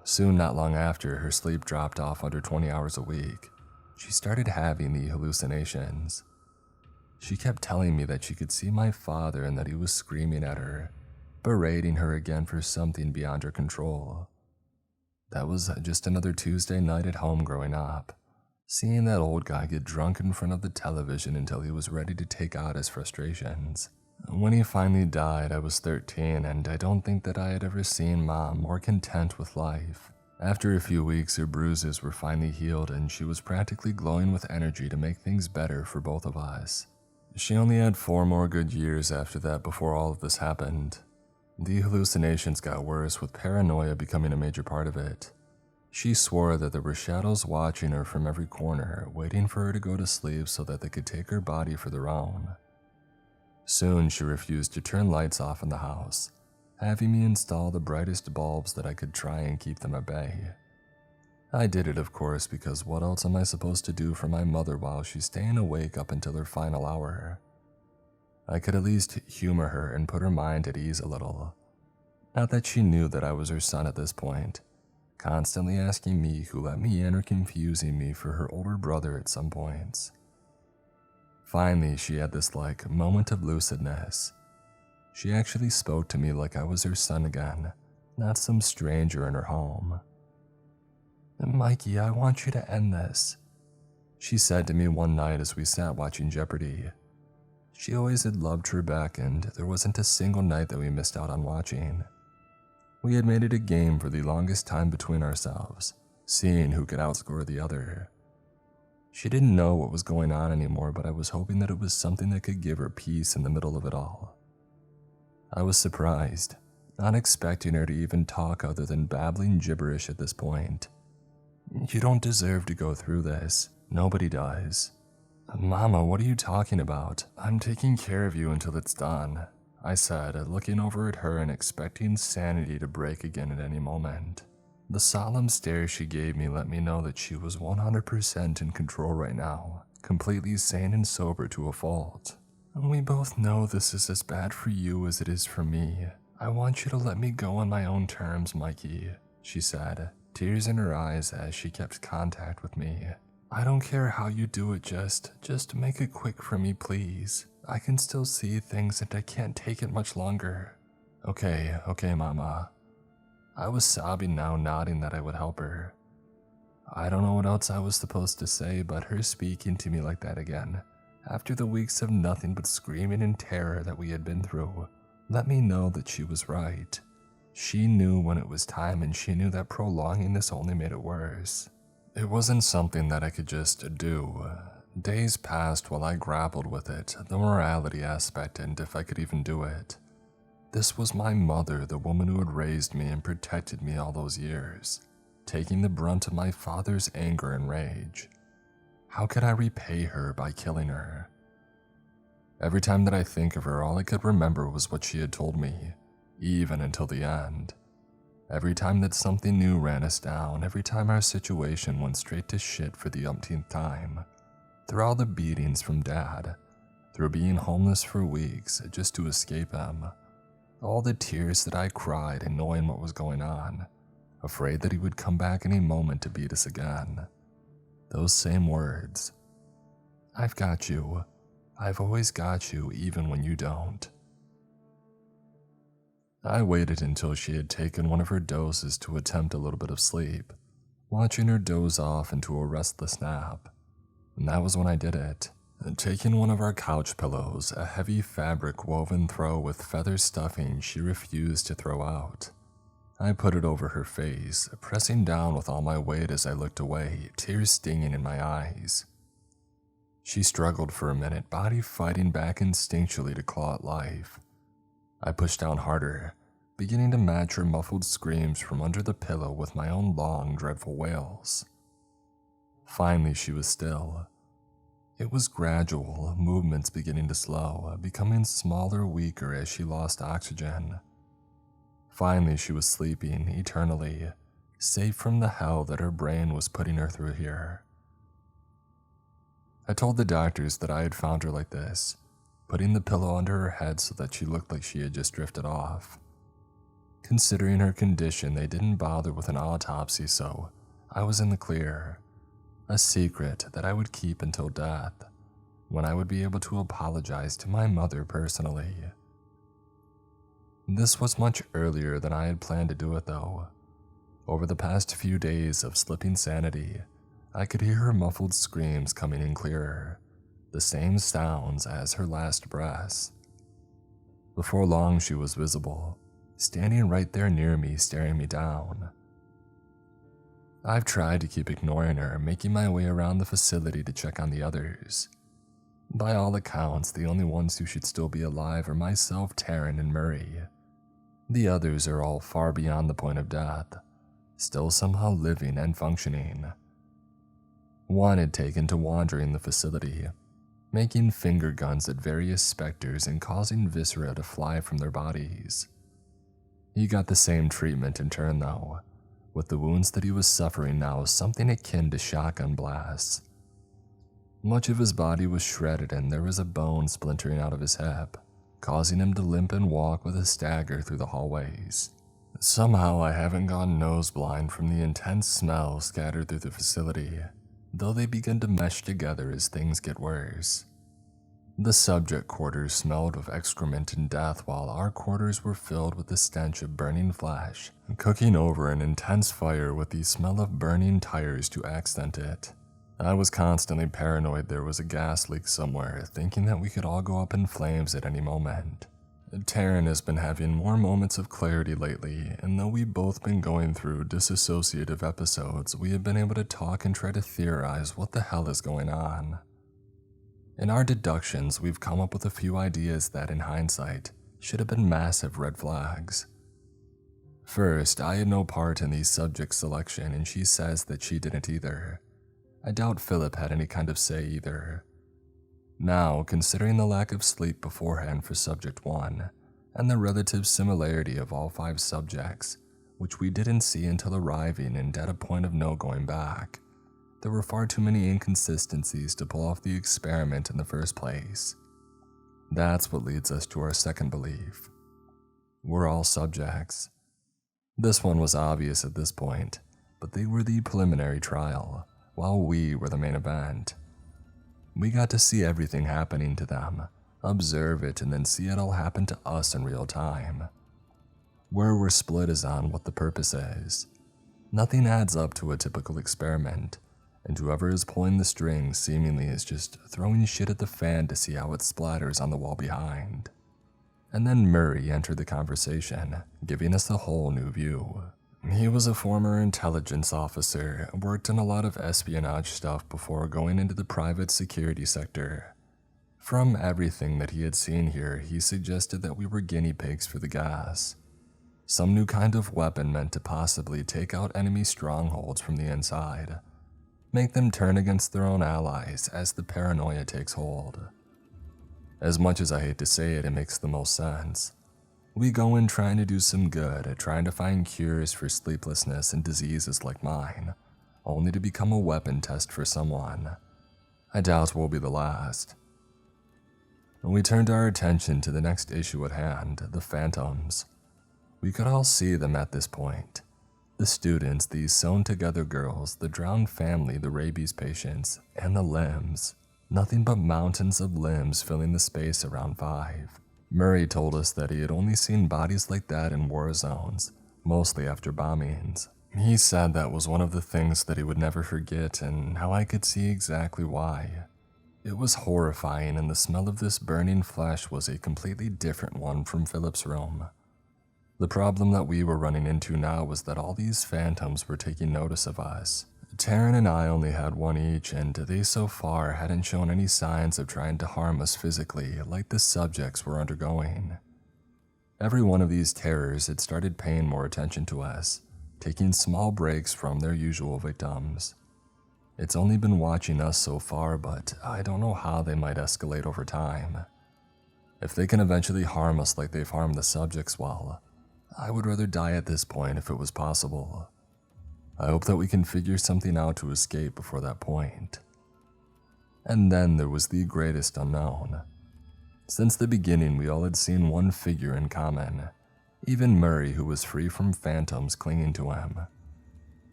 Soon, not long after, her sleep dropped off under 20 hours a week. She started having the hallucinations. She kept telling me that she could see my father and that he was screaming at her, berating her again for something beyond her control. That was just another Tuesday night at home growing up, seeing that old guy get drunk in front of the television until he was ready to take out his frustrations. When he finally died, I was 13, and I don't think that I had ever seen Mom more content with life. After a few weeks, her bruises were finally healed, and she was practically glowing with energy to make things better for both of us. She only had 4 more good years after that before all of this happened. The hallucinations got worse, with paranoia becoming a major part of it. She swore that there were shadows watching her from every corner, waiting for her to go to sleep so that they could take her body for their own. Soon she refused to turn lights off in the house, having me install the brightest bulbs that I could try and keep them at bay. I did it, of course, because what else am I supposed to do for my mother while she's staying awake up until her final hour? I could at least humor her and put her mind at ease a little. Not that she knew that I was her son at this point, constantly asking me who let me in or confusing me for her older brother at some points. Finally, she had this moment of lucidness. She actually spoke to me like I was her son again, not some stranger in her home. "Mikey, I want you to end this," she said to me one night as we sat watching Jeopardy. She always had loved Trebek, and there wasn't a single night that we missed out on watching. We had made it a game for the longest time between ourselves, seeing who could outscore the other. She didn't know what was going on anymore, but I was hoping that it was something that could give her peace in the middle of it all. I was surprised, not expecting her to even talk other than babbling gibberish at this point. "You don't deserve to go through this. Nobody does." "Mama, what are you talking about? I'm taking care of you until it's done," I said, looking over at her and expecting sanity to break again at any moment. The solemn stare she gave me let me know that she was 100% in control right now, completely sane and sober to a fault. "We both know this is as bad for you as it is for me. I want you to let me go on my own terms, Mikey," she said, tears in her eyes as she kept contact with me. "I don't care how you do it, just make it quick for me, please. I can still see things and I can't take it much longer." Okay, Mama. I was sobbing now, nodding that I would help her. I don't know what else I was supposed to say, but her speaking to me like that again, after the weeks of nothing but screaming and terror that we had been through, let me know that she was right. She knew when it was time, and she knew that prolonging this only made it worse. It wasn't something that I could just do. Days passed while I grappled with it, the morality aspect, and if I could even do it. This was my mother, the woman who had raised me and protected me all those years, taking the brunt of my father's anger and rage. How could I repay her by killing her? Every time that I think of her, all I could remember was what she had told me, even until the end. Every time that something new ran us down, every time our situation went straight to shit for the umpteenth time, through all the beatings from Dad, through being homeless for weeks just to escape him, all the tears that I cried and knowing what was going on, afraid that he would come back any moment to beat us again. Those same words. I've got you. I've always got you, even when you don't. I waited until she had taken one of her doses to attempt a little bit of sleep, watching her doze off into a restless nap. And that was when I did it. Taking one of our couch pillows, a heavy fabric woven throw with feather stuffing she refused to throw out. I put it over her face, pressing down with all my weight as I looked away, tears stinging in my eyes. She struggled for a minute, body fighting back instinctually to claw at life. I pushed down harder, beginning to match her muffled screams from under the pillow with my own long, dreadful wails. Finally, she was still. It was gradual, movements beginning to slow, becoming smaller, weaker as she lost oxygen. Finally, she was sleeping eternally, safe from the hell that her brain was putting her through here. I told the doctors that I had found her like this, putting the pillow under her head so that she looked like she had just drifted off. Considering her condition, they didn't bother with an autopsy, so I was in the clear. A secret that I would keep until death, when I would be able to apologize to my mother personally. This was much earlier than I had planned to do it though. Over the past few days of slipping sanity, I could hear her muffled screams coming in clearer, the same sounds as her last breaths. Before long she was visible, standing right there near me, staring me down. I've tried to keep ignoring her, making my way around the facility to check on the others. By all accounts, the only ones who should still be alive are myself, Taryn, and Murray. The others are all far beyond the point of death, still somehow living and functioning. One had taken to wandering the facility, making finger guns at various specters and causing viscera to fly from their bodies. He got the same treatment in turn though, with the wounds that he was suffering now something akin to shotgun blasts. Much of his body was shredded and there was a bone splintering out of his hip, causing him to limp and walk with a stagger through the hallways. Somehow I haven't gone nose blind from the intense smell scattered through the facility, though they begin to mesh together as things get worse. The subject quarters smelled of excrement and death, while our quarters were filled with the stench of burning flesh, cooking over an intense fire with the smell of burning tires to accent it. I was constantly paranoid there was a gas leak somewhere, thinking that we could all go up in flames at any moment. Taryn has been having more moments of clarity lately, and though we've both been going through disassociative episodes, we have been able to talk and try to theorize what the hell is going on. In our deductions, we've come up with a few ideas that, in hindsight, should have been massive red flags. First, I had no part in the subject selection, and she says that she didn't either. I doubt Philip had any kind of say either. Now, considering the lack of sleep beforehand for subject 1, and the relative similarity of all 5 subjects, which we didn't see until arriving and at a point of no going back, there were far too many inconsistencies to pull off the experiment in the first place. That's what leads us to our second belief. We're all subjects. This one was obvious at this point, but they were the preliminary trial, while we were the main event. We got to see everything happening to them, observe it, and then see it all happen to us in real time. Where we're split is on what the purpose is. Nothing adds up to a typical experiment, and whoever is pulling the strings seemingly is just throwing shit at the fan to see how it splatters on the wall behind. And then Murray entered the conversation, giving us a whole new view. He was a former intelligence officer, worked on a lot of espionage stuff before going into the private security sector. From everything that he had seen here, he suggested that we were guinea pigs for the gas. Some new kind of weapon meant to possibly take out enemy strongholds from the inside, make them turn against their own allies as the paranoia takes hold. As much as I hate to say it, it makes the most sense. We go in trying to do some good, trying to find cures for sleeplessness and diseases like mine, only to become a weapon test for someone. I doubt we'll be the last. We turned our attention to the next issue at hand, the Phantoms. We could all see them at this point. The students, these sewn-together girls, the drowned family, the rabies patients, and the limbs. Nothing but mountains of limbs filling the space around 5. Murray told us that he had only seen bodies like that in war zones, mostly after bombings. He said that was one of the things that he would never forget, and how I could see exactly why. It was horrifying, and the smell of this burning flesh was a completely different one from Philip's room. The problem that we were running into now was that all these phantoms were taking notice of us. Taryn and I only had one each, and they so far hadn't shown any signs of trying to harm us physically like the subjects were undergoing. Every one of these terrors had started paying more attention to us, taking small breaks from their usual victims. It's only been watching us so far, but I don't know how they might escalate over time. If they can eventually harm us like they've harmed the subjects, well, I would rather die at this point if it was possible. I hope that we can figure something out to escape before that point. And then there was the greatest unknown. Since the beginning, we all had seen one figure in common, even Murray, who was free from phantoms clinging to him.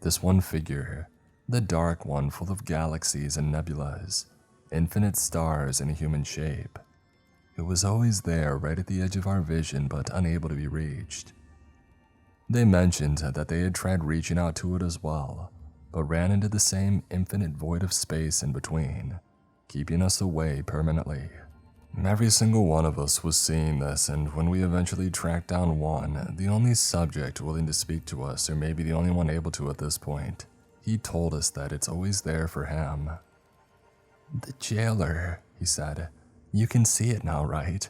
This one figure, the dark one full of galaxies and nebulas, infinite stars in a human shape. It was always there, right at the edge of our vision, but unable to be reached. They mentioned that they had tried reaching out to it as well, but ran into the same infinite void of space in between, keeping us away permanently. Every single one of us was seeing this, and when we eventually tracked down one, the only subject willing to speak to us, or maybe the only one able to at this point, he told us that it's always there for him. "The jailer," he said. "You can see it now, right?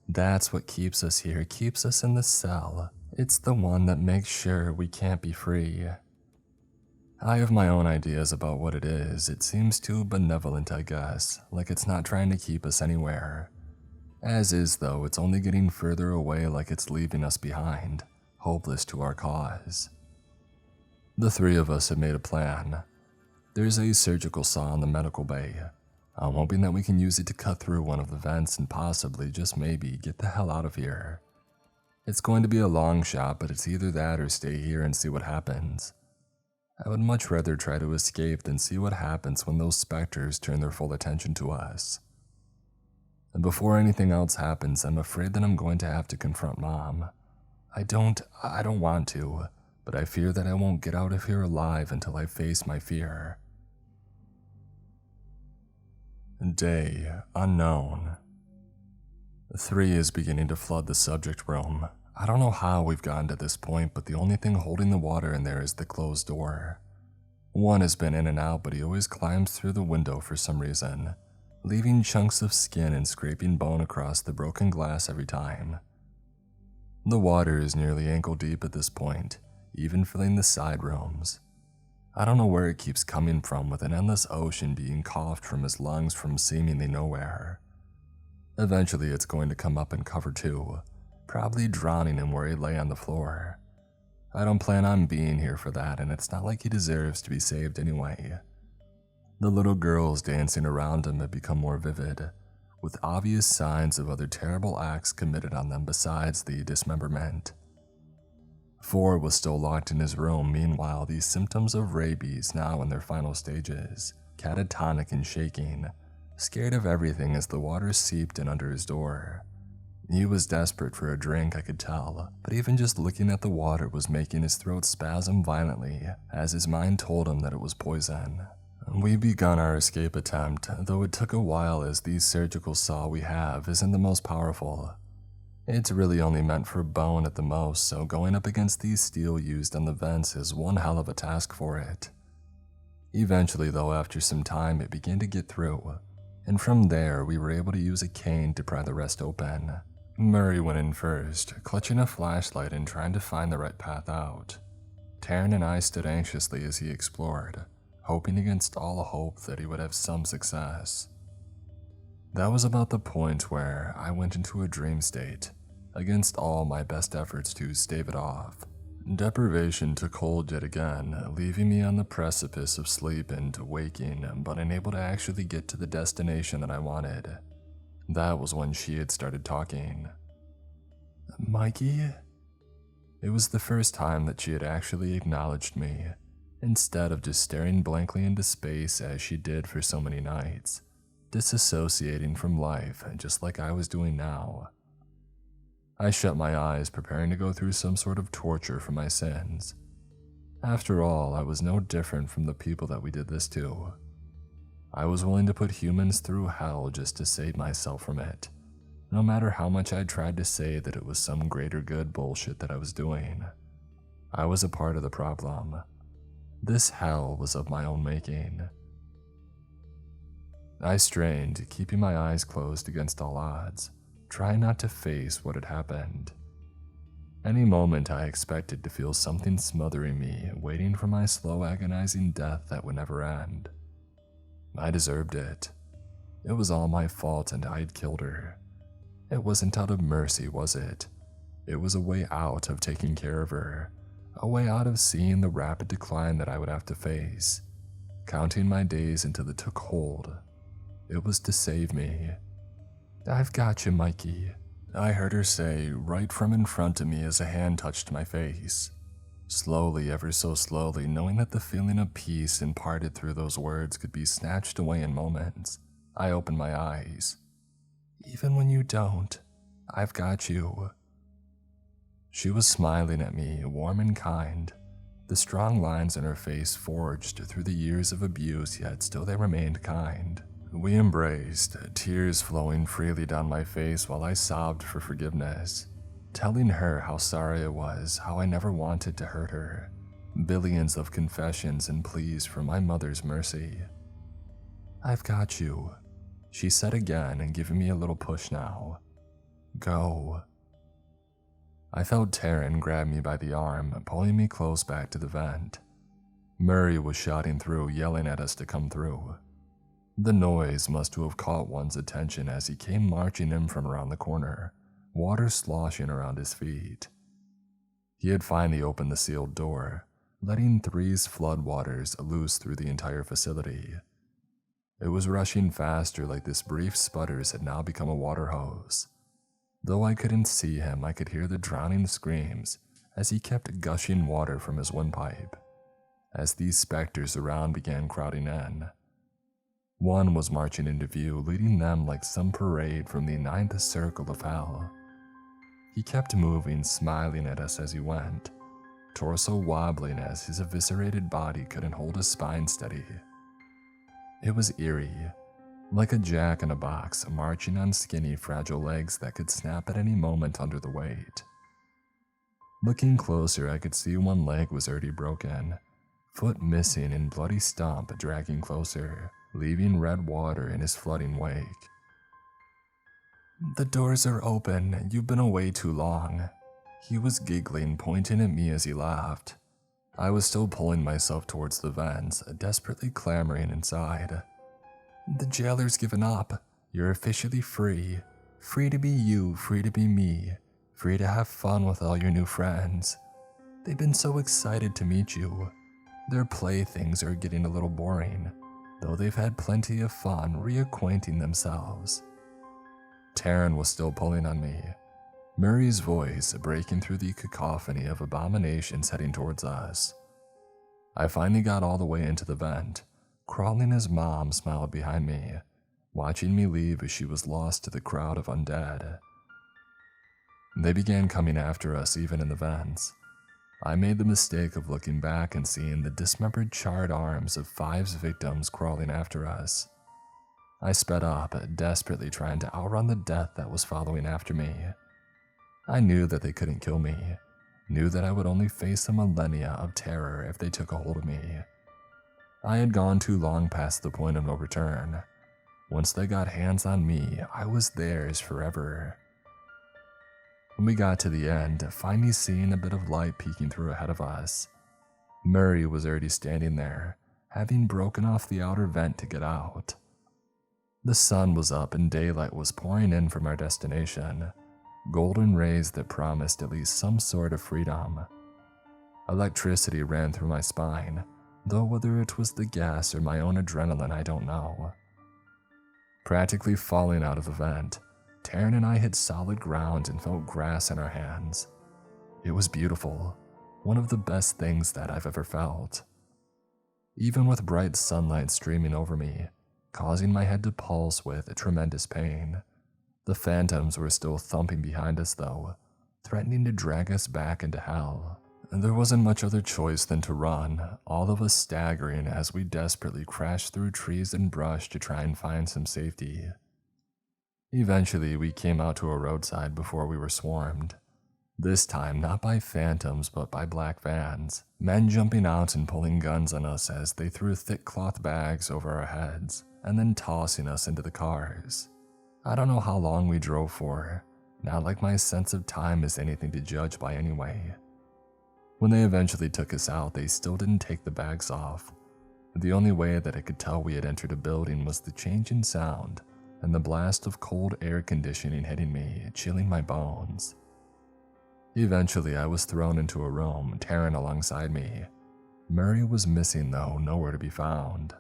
That's what keeps us here, keeps us in the cell. It's the one that makes sure we can't be free." I have my own ideas about what it is. It seems too benevolent, I guess, like it's not trying to keep us anywhere. As is, though, it's only getting further away, like it's leaving us behind, hopeless to our cause. The 3 of us have made a plan. There's a surgical saw in the medical bay. I'm hoping that we can use it to cut through one of the vents and possibly, just maybe, get the hell out of here. It's going to be a long shot, but it's either that or stay here and see what happens. I would much rather try to escape than see what happens when those specters turn their full attention to us. And before anything else happens, I'm afraid that I'm going to have to confront Mom. I don't want to, but I fear that I won't get out of here alive until I face my fear. Day unknown. 3 is beginning to flood the subject room. I don't know how we've gotten to this point, but the only thing holding the water in there is the closed door. 1 has been in and out, but he always climbs through the window for some reason, leaving chunks of skin and scraping bone across the broken glass every time. The water is nearly ankle deep at this point, even filling the side rooms. I don't know where it keeps coming from, with an endless ocean being coughed from his lungs from seemingly nowhere. Eventually it's going to come up and cover too, probably drowning him where he lay on the floor. I don't plan on being here for that, and it's not like he deserves to be saved anyway. The little girls dancing around him have become more vivid, with obvious signs of other terrible acts committed on them besides the dismemberment. 4 was still locked in his room. Meanwhile, these symptoms of rabies now in their final stages, catatonic and shaking, scared of everything as the water seeped in under his door. He was desperate for a drink, I could tell, but even just looking at the water was making his throat spasm violently, as his mind told him that it was poison. We begun our escape attempt, though it took a while as the surgical saw we have isn't the most powerful. It's really only meant for bone at the most, so going up against the steel used on the vents is one hell of a task for it. Eventually though, after some time, it began to get through, and from there we were able to use a cane to pry the rest open. Murray went in first, clutching a flashlight and trying to find the right path out. Taryn and I stood anxiously as he explored, hoping against all hope that he would have some success. That was about the point where I went into a dream state, against all my best efforts to stave it off. Deprivation took hold yet again, leaving me on the precipice of sleep and waking, but unable to actually get to the destination that I wanted. That was when she had started talking. "Mikey?" It was the first time that she had actually acknowledged me, instead of just staring blankly into space as she did for so many nights, disassociating from life just like I was doing now. I shut my eyes, preparing to go through some sort of torture for my sins. After all, I was no different from the people that we did this to. I was willing to put humans through hell just to save myself from it, no matter how much I tried to say that it was some greater good bullshit that I was doing. I was a part of the problem. This hell was of my own making. I strained, keeping my eyes closed against all odds, trying not to face what had happened. Any moment I expected to feel something smothering me, waiting for my slow, agonizing death that would never end. I deserved it. It was all my fault and I had killed her. It wasn't out of mercy, was it? It was a way out of taking care of her, a way out of seeing the rapid decline that I would have to face, counting my days until it took hold. It was to save me. "I've got you, Mikey," I heard her say right from in front of me as a hand touched my face. Slowly, ever so slowly, knowing that the feeling of peace imparted through those words could be snatched away in moments, I opened my eyes. "Even when you don't, I've got you." She was smiling at me, warm and kind, the strong lines in her face forged through the years of abuse, yet still they remained kind. We embraced, tears flowing freely down my face while I sobbed for forgiveness, telling her how sorry I was, how I never wanted to hurt her, billions of confessions and pleas for my mother's mercy. "I've got you," she said again and giving me a little push now. "Go." I felt Taryn grab me by the arm, pulling me close back to the vent. Murray was shouting through, yelling at us to come through. The noise must have caught one's attention as he came marching in from around the corner, water sloshing around his feet. He had finally opened the sealed door, letting Three's floodwaters loose through the entire facility. It was rushing faster, like this brief sputters had now become a water hose. Though I couldn't see him, I could hear the drowning screams as he kept gushing water from his windpipe, as these specters around began crowding in. One was marching into view, leading them like some parade from the ninth circle of hell. He kept moving, smiling at us as he went, torso wobbling as his eviscerated body couldn't hold his spine steady. It was eerie, like a jack-in-a-box marching on skinny, fragile legs that could snap at any moment under the weight. Looking closer, I could see one leg was already broken, foot missing and bloody stump dragging closer, leaving red water in his flooding wake. "The doors are open. You've been away too long." He was giggling, pointing at me as he laughed. I was still pulling myself towards the vents, desperately clamoring inside. "The jailer's given up. You're officially free. Free to be you, free to be me, free to have fun with all your new friends. They've been so excited to meet you. Their playthings are getting a little boring, though they've had plenty of fun reacquainting themselves." Taryn was still pulling on me, Murray's voice breaking through the cacophony of abominations heading towards us. I finally got all the way into the vent, crawling as Mom smiled behind me, watching me leave as she was lost to the crowd of undead. They began coming after us even in the vents. I made the mistake of looking back and seeing the dismembered, charred arms of 5 victims crawling after us. I sped up, desperately trying to outrun the death that was following after me. I knew that they couldn't kill me, knew that I would only face a millennia of terror if they took a hold of me. I had gone too long past the point of no return. Once they got hands on me, I was theirs forever. When we got to the end, finally seeing a bit of light peeking through ahead of us, Murray was already standing there, having broken off the outer vent to get out. The sun was up and daylight was pouring in from our destination, golden rays that promised at least some sort of freedom. Electricity ran through my spine, though whether it was the gas or my own adrenaline, I don't know. Practically falling out of the vent, Taryn and I hit solid ground and felt grass in our hands. It was beautiful, one of the best things that I've ever felt. Even with bright sunlight streaming over me, causing my head to pulse with tremendous pain, the phantoms were still thumping behind us though, threatening to drag us back into hell. There wasn't much other choice than to run, all of us staggering as we desperately crashed through trees and brush to try and find some safety. Eventually, we came out to a roadside before we were swarmed. This time, not by phantoms, but by black vans, men jumping out and pulling guns on us as they threw thick cloth bags over our heads, and then tossing us into the cars. I don't know how long we drove for, not like my sense of time is anything to judge by anyway. When they eventually took us out, they still didn't take the bags off. The only way that I could tell we had entered a building was the change in sound, and the blast of cold air conditioning hitting me, chilling my bones. Eventually, I was thrown into a room, Taryn alongside me. Murray was missing though, nowhere to be found.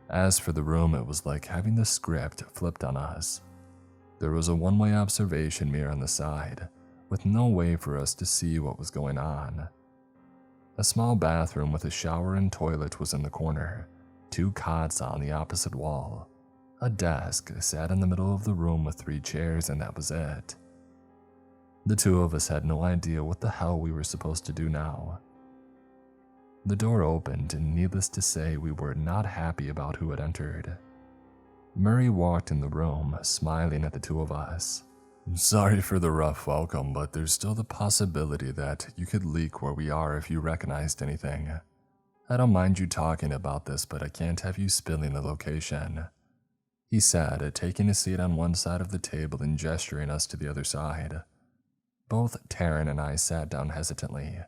As for the room, it was like having the script flipped on us. There was a one-way observation mirror on the side, with no way for us to see what was going on. A small bathroom with a shower and toilet was in the corner, 2 cots on the opposite wall. A desk sat in the middle of the room with 3 chairs, and that was it. The 2 of us had no idea what the hell we were supposed to do now. The door opened, and needless to say, we were not happy about who had entered. Murray walked in the room, smiling at the 2 of us. "Sorry for the rough welcome, but there's still the possibility that you could leak where we are if you recognized anything. I don't mind you talking about this, but I can't have you spilling the location," he said, taking a seat on one side of the table and gesturing us to the other side. Both Taryn and I sat down hesitantly,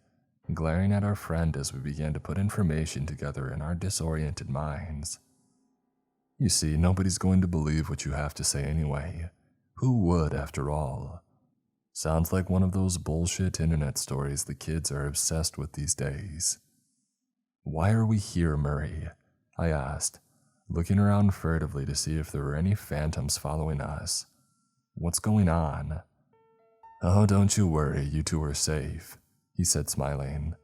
glaring at our friend as we began to put information together in our disoriented minds. "You see, nobody's going to believe what you have to say anyway. Who would, after all? Sounds like one of those bullshit internet stories the kids are obsessed with these days." "Why are we here, Murray?" I asked, looking around furtively to see if there were any phantoms following us. "What's going on?" "Oh, don't you worry, you 2 are safe," he said, smiling.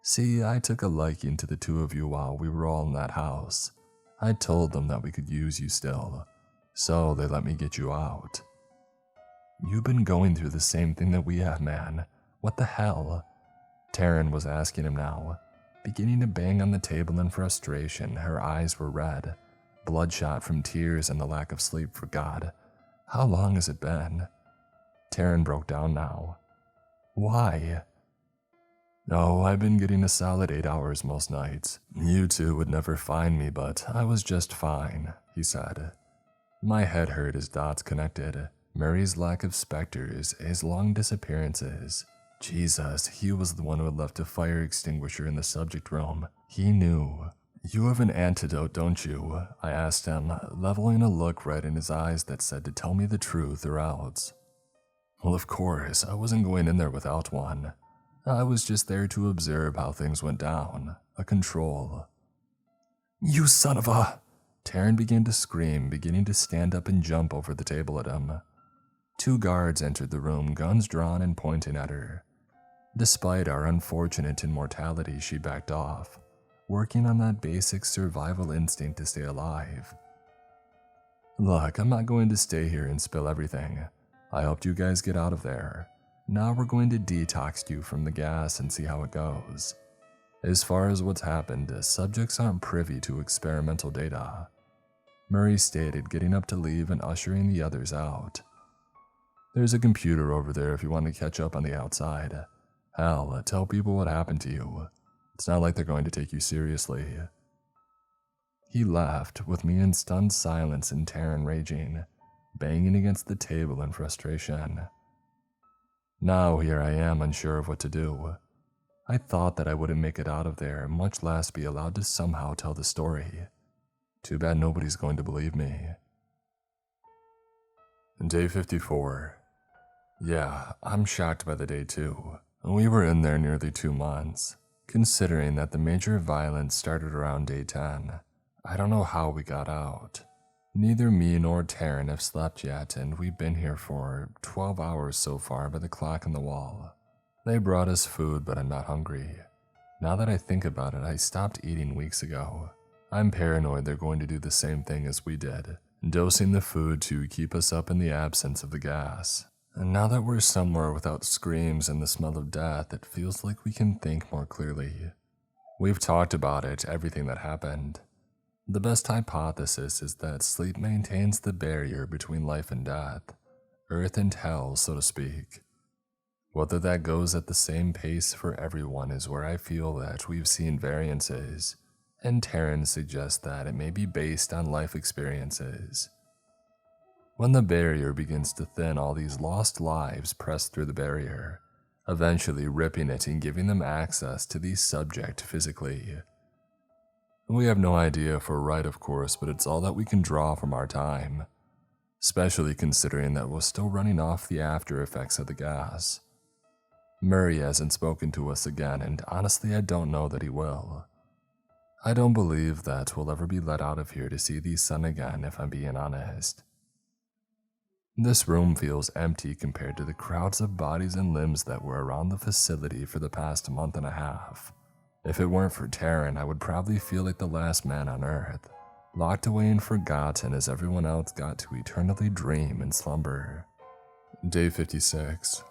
"See, I took a liking to the 2 of you while we were all in that house. I told them that we could use you still, so they let me get you out." "You've been going through the same thing that we have, man. What the hell?" Taryn was asking him now, beginning to bang on the table in frustration. Her eyes were red, bloodshot from tears and the lack of sleep for God. "How long has it been?" Taryn broke down now. "Why?" "Oh, I've been getting a solid 8 hours most nights. You 2 would never find me, but I was just fine," he said. My head hurt as dots connected. Murray's lack of specters, his long disappearances. Jesus, he was the one who had left a fire extinguisher in the subject room. He knew. "You have an antidote, don't you?" I asked him, leveling a look right in his eyes that said to tell me the truth or else. Well, of course, I wasn't going in there without one. I was just there to observe how things went down. A control. "You son of a..." Taryn began to scream, beginning to stand up and jump over the table at him. 2 guards entered the room, guns drawn and pointing at her. Despite our unfortunate immortality, she backed off, working on that basic survival instinct to stay alive. "Look, I'm not going to stay here and spill everything. I helped you guys get out of there. Now we're going to detox you from the gas and see how it goes. As far as what's happened, subjects aren't privy to experimental data," Murray stated, getting up to leave and ushering the others out. "There's a computer over there if you want to catch up on the outside. Hell, tell people what happened to you. It's not like they're going to take you seriously." He left, with me in stunned silence and Taryn raging, banging against the table in frustration. Now here I am, unsure of what to do. I thought that I wouldn't make it out of there, much less be allowed to somehow tell the story. Too bad nobody's going to believe me. Day 54. Yeah, I'm shocked by the day too. We were in there nearly 2 months, considering that the major violence started around day 10. I don't know how we got out. Neither me nor Taryn have slept yet, and we've been here for 12 hours so far by the clock on the wall. They brought us food, but I'm not hungry. Now that I think about it, I stopped eating weeks ago. I'm paranoid they're going to do the same thing as we did, dosing the food to keep us up in the absence of the gas. And now that we're somewhere without screams and the smell of death, it feels like we can think more clearly. We've talked about it, everything that happened. The best hypothesis is that sleep maintains the barrier between life and death, earth and hell, so to speak. Whether that goes at the same pace for everyone is where I feel that we've seen variances, and Taryn suggests that it may be based on life experiences. When the barrier begins to thin, all these lost lives press through the barrier, eventually ripping it and giving them access to the subject physically. We have no idea if we're right, of course, but it's all that we can draw from our time, especially considering that we're still running off the after effects of the gas. Murray hasn't spoken to us again, and honestly I don't know that he will. I don't believe that we'll ever be let out of here to see the sun again, if I'm being honest. This room feels empty compared to the crowds of bodies and limbs that were around the facility for the past month and a half. If it weren't for Taryn, I would probably feel like the last man on Earth, locked away and forgotten as everyone else got to eternally dream and slumber. Day 56.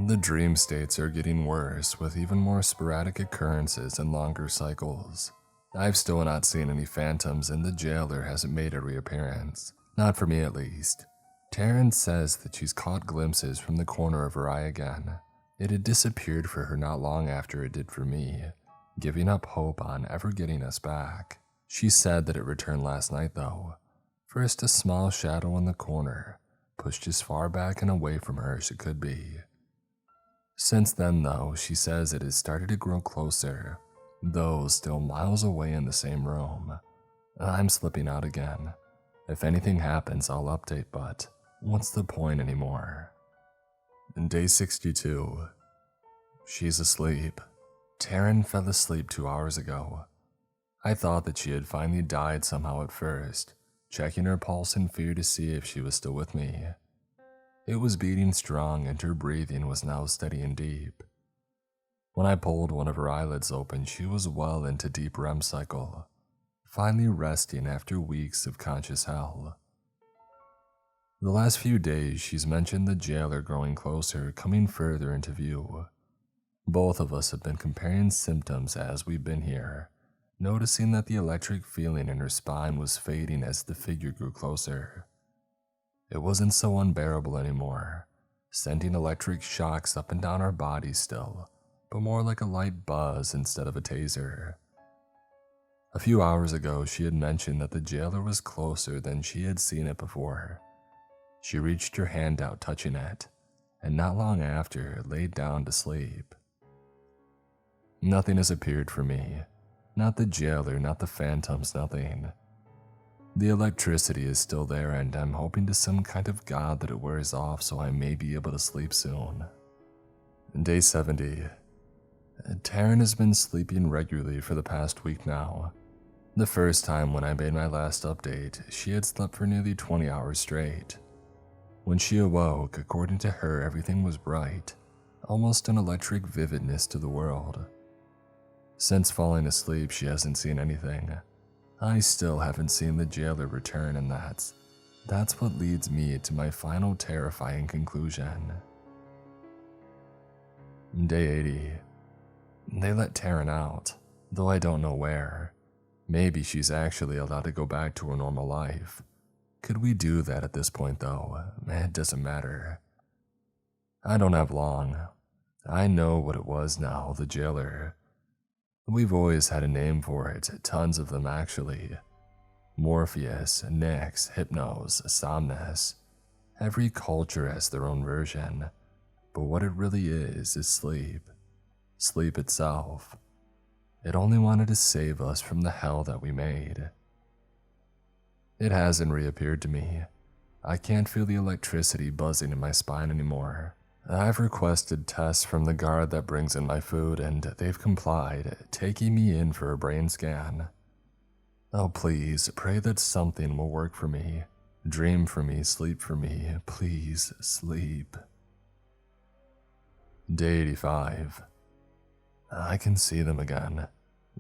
The dream states are getting worse, with even more sporadic occurrences and longer cycles. I've still not seen any phantoms, and the jailer hasn't made a reappearance. Not for me, at least. Taryn says that she's caught glimpses from the corner of her eye again. It had disappeared for her not long after it did for me, giving up hope on ever getting us back. She said that it returned last night, though. First a small shadow in the corner, pushed as far back and away from her as it could be. Since then, though, she says it has started to grow closer, though still miles away in the same room. I'm slipping out again. If anything happens, I'll update, but what's the point anymore? Day 62. She's asleep. Taryn fell asleep 2 hours ago. I thought that she had finally died somehow at first, checking her pulse in fear to see if she was still with me. It was beating strong and her breathing was now steady and deep. When I pulled one of her eyelids open, she was well into deep REM cycle, finally resting after weeks of conscious hell. The last few days, she's mentioned the jailer growing closer, coming further into view. Both of us have been comparing symptoms as we've been here, noticing that the electric feeling in her spine was fading as the figure grew closer. It wasn't so unbearable anymore, sending electric shocks up and down our bodies still, but more like a light buzz instead of a taser. A few hours ago, she had mentioned that the jailer was closer than she had seen it before. She reached her hand out, touching it, and not long after, laid down to sleep. Nothing has appeared for me. Not the jailer, not the phantoms, nothing. The electricity is still there, and I'm hoping to some kind of god that it wears off so I may be able to sleep soon. Day 70. Taryn has been sleeping regularly for the past week now. The first time when I made my last update, she had slept for nearly 20 hours straight. When she awoke, according to her, everything was bright, almost an electric vividness to the world. Since falling asleep, she hasn't seen anything. I still haven't seen the jailer return, and that's That's what leads me to my final terrifying conclusion. Day 80. They let Taryn out, though I don't know where. Maybe she's actually allowed to go back to her normal life. Could we do that at this point though? It doesn't matter. I don't have long. I know what it was now, the jailer. We've always had a name for it, tons of them actually. Morpheus, Nyx, Hypnos, Somnus. Every culture has their own version, but what it really is sleep. Sleep itself. It only wanted to save us from the hell that we made. It hasn't reappeared to me. I can't feel the electricity buzzing in my spine anymore. I've requested tests from the guard that brings in my food, and they've complied, taking me in for a brain scan. Oh please, pray that something will work for me. Dream for me, sleep for me, please, sleep. Day 85. I can see them again.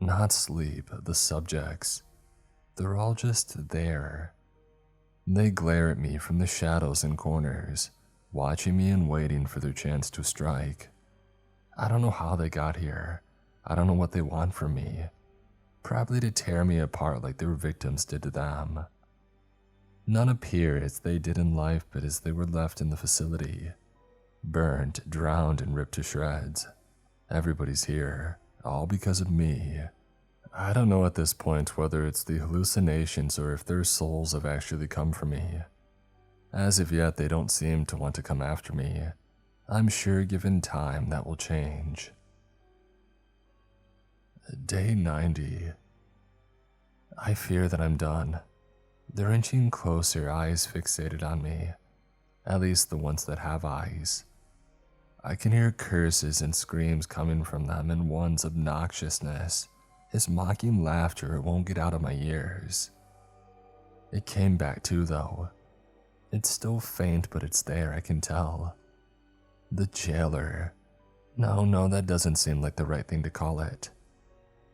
Not sleep, the subjects. They're all just there. They glare at me from the shadows and corners, watching me and waiting for their chance to strike. I don't know how they got here. I don't know what they want from me. Probably to tear me apart like their victims did to them. None appear as they did in life, but as they were left in the facility. Burnt, drowned, and ripped to shreds. Everybody's here, all because of me. I don't know at this point whether it's the hallucinations or if their souls have actually come for me. As of yet, they don't seem to want to come after me. I'm sure given time that will change. Day 90. I fear that I'm done. They're inching closer, eyes fixated on me. At least the ones that have eyes. I can hear curses and screams coming from them, and one's obnoxiousness. His mocking laughter won't get out of my ears. It came back too, though. It's still faint, but it's there, I can tell. The jailer. No, that doesn't seem like the right thing to call it.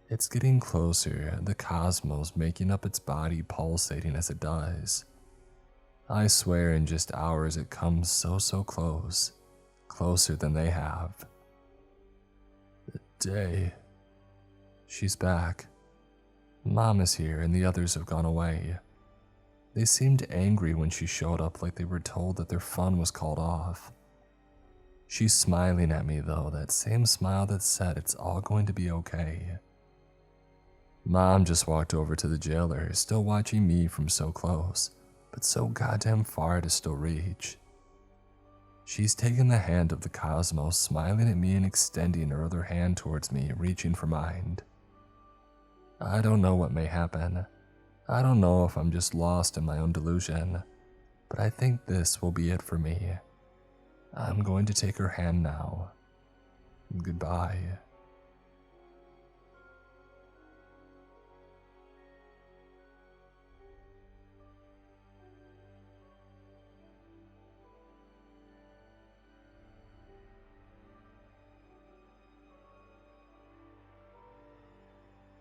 It's getting closer, the cosmos making up its body, pulsating as it does. I swear in just hours it comes so close. Closer than they have. The day. She's back. Mom is here and the others have gone away. They seemed angry when she showed up, like they were told that their fun was called off. She's smiling at me though, that same smile that said it's all going to be okay. Mom just walked over to the jailer, still watching me from so close, but so goddamn far to still reach. She's taken the hand of the cosmos, smiling at me and extending her other hand towards me, reaching for mine. I don't know what may happen. I don't know if I'm just lost in my own delusion, but I think this will be it for me. I'm going to take her hand now. Goodbye.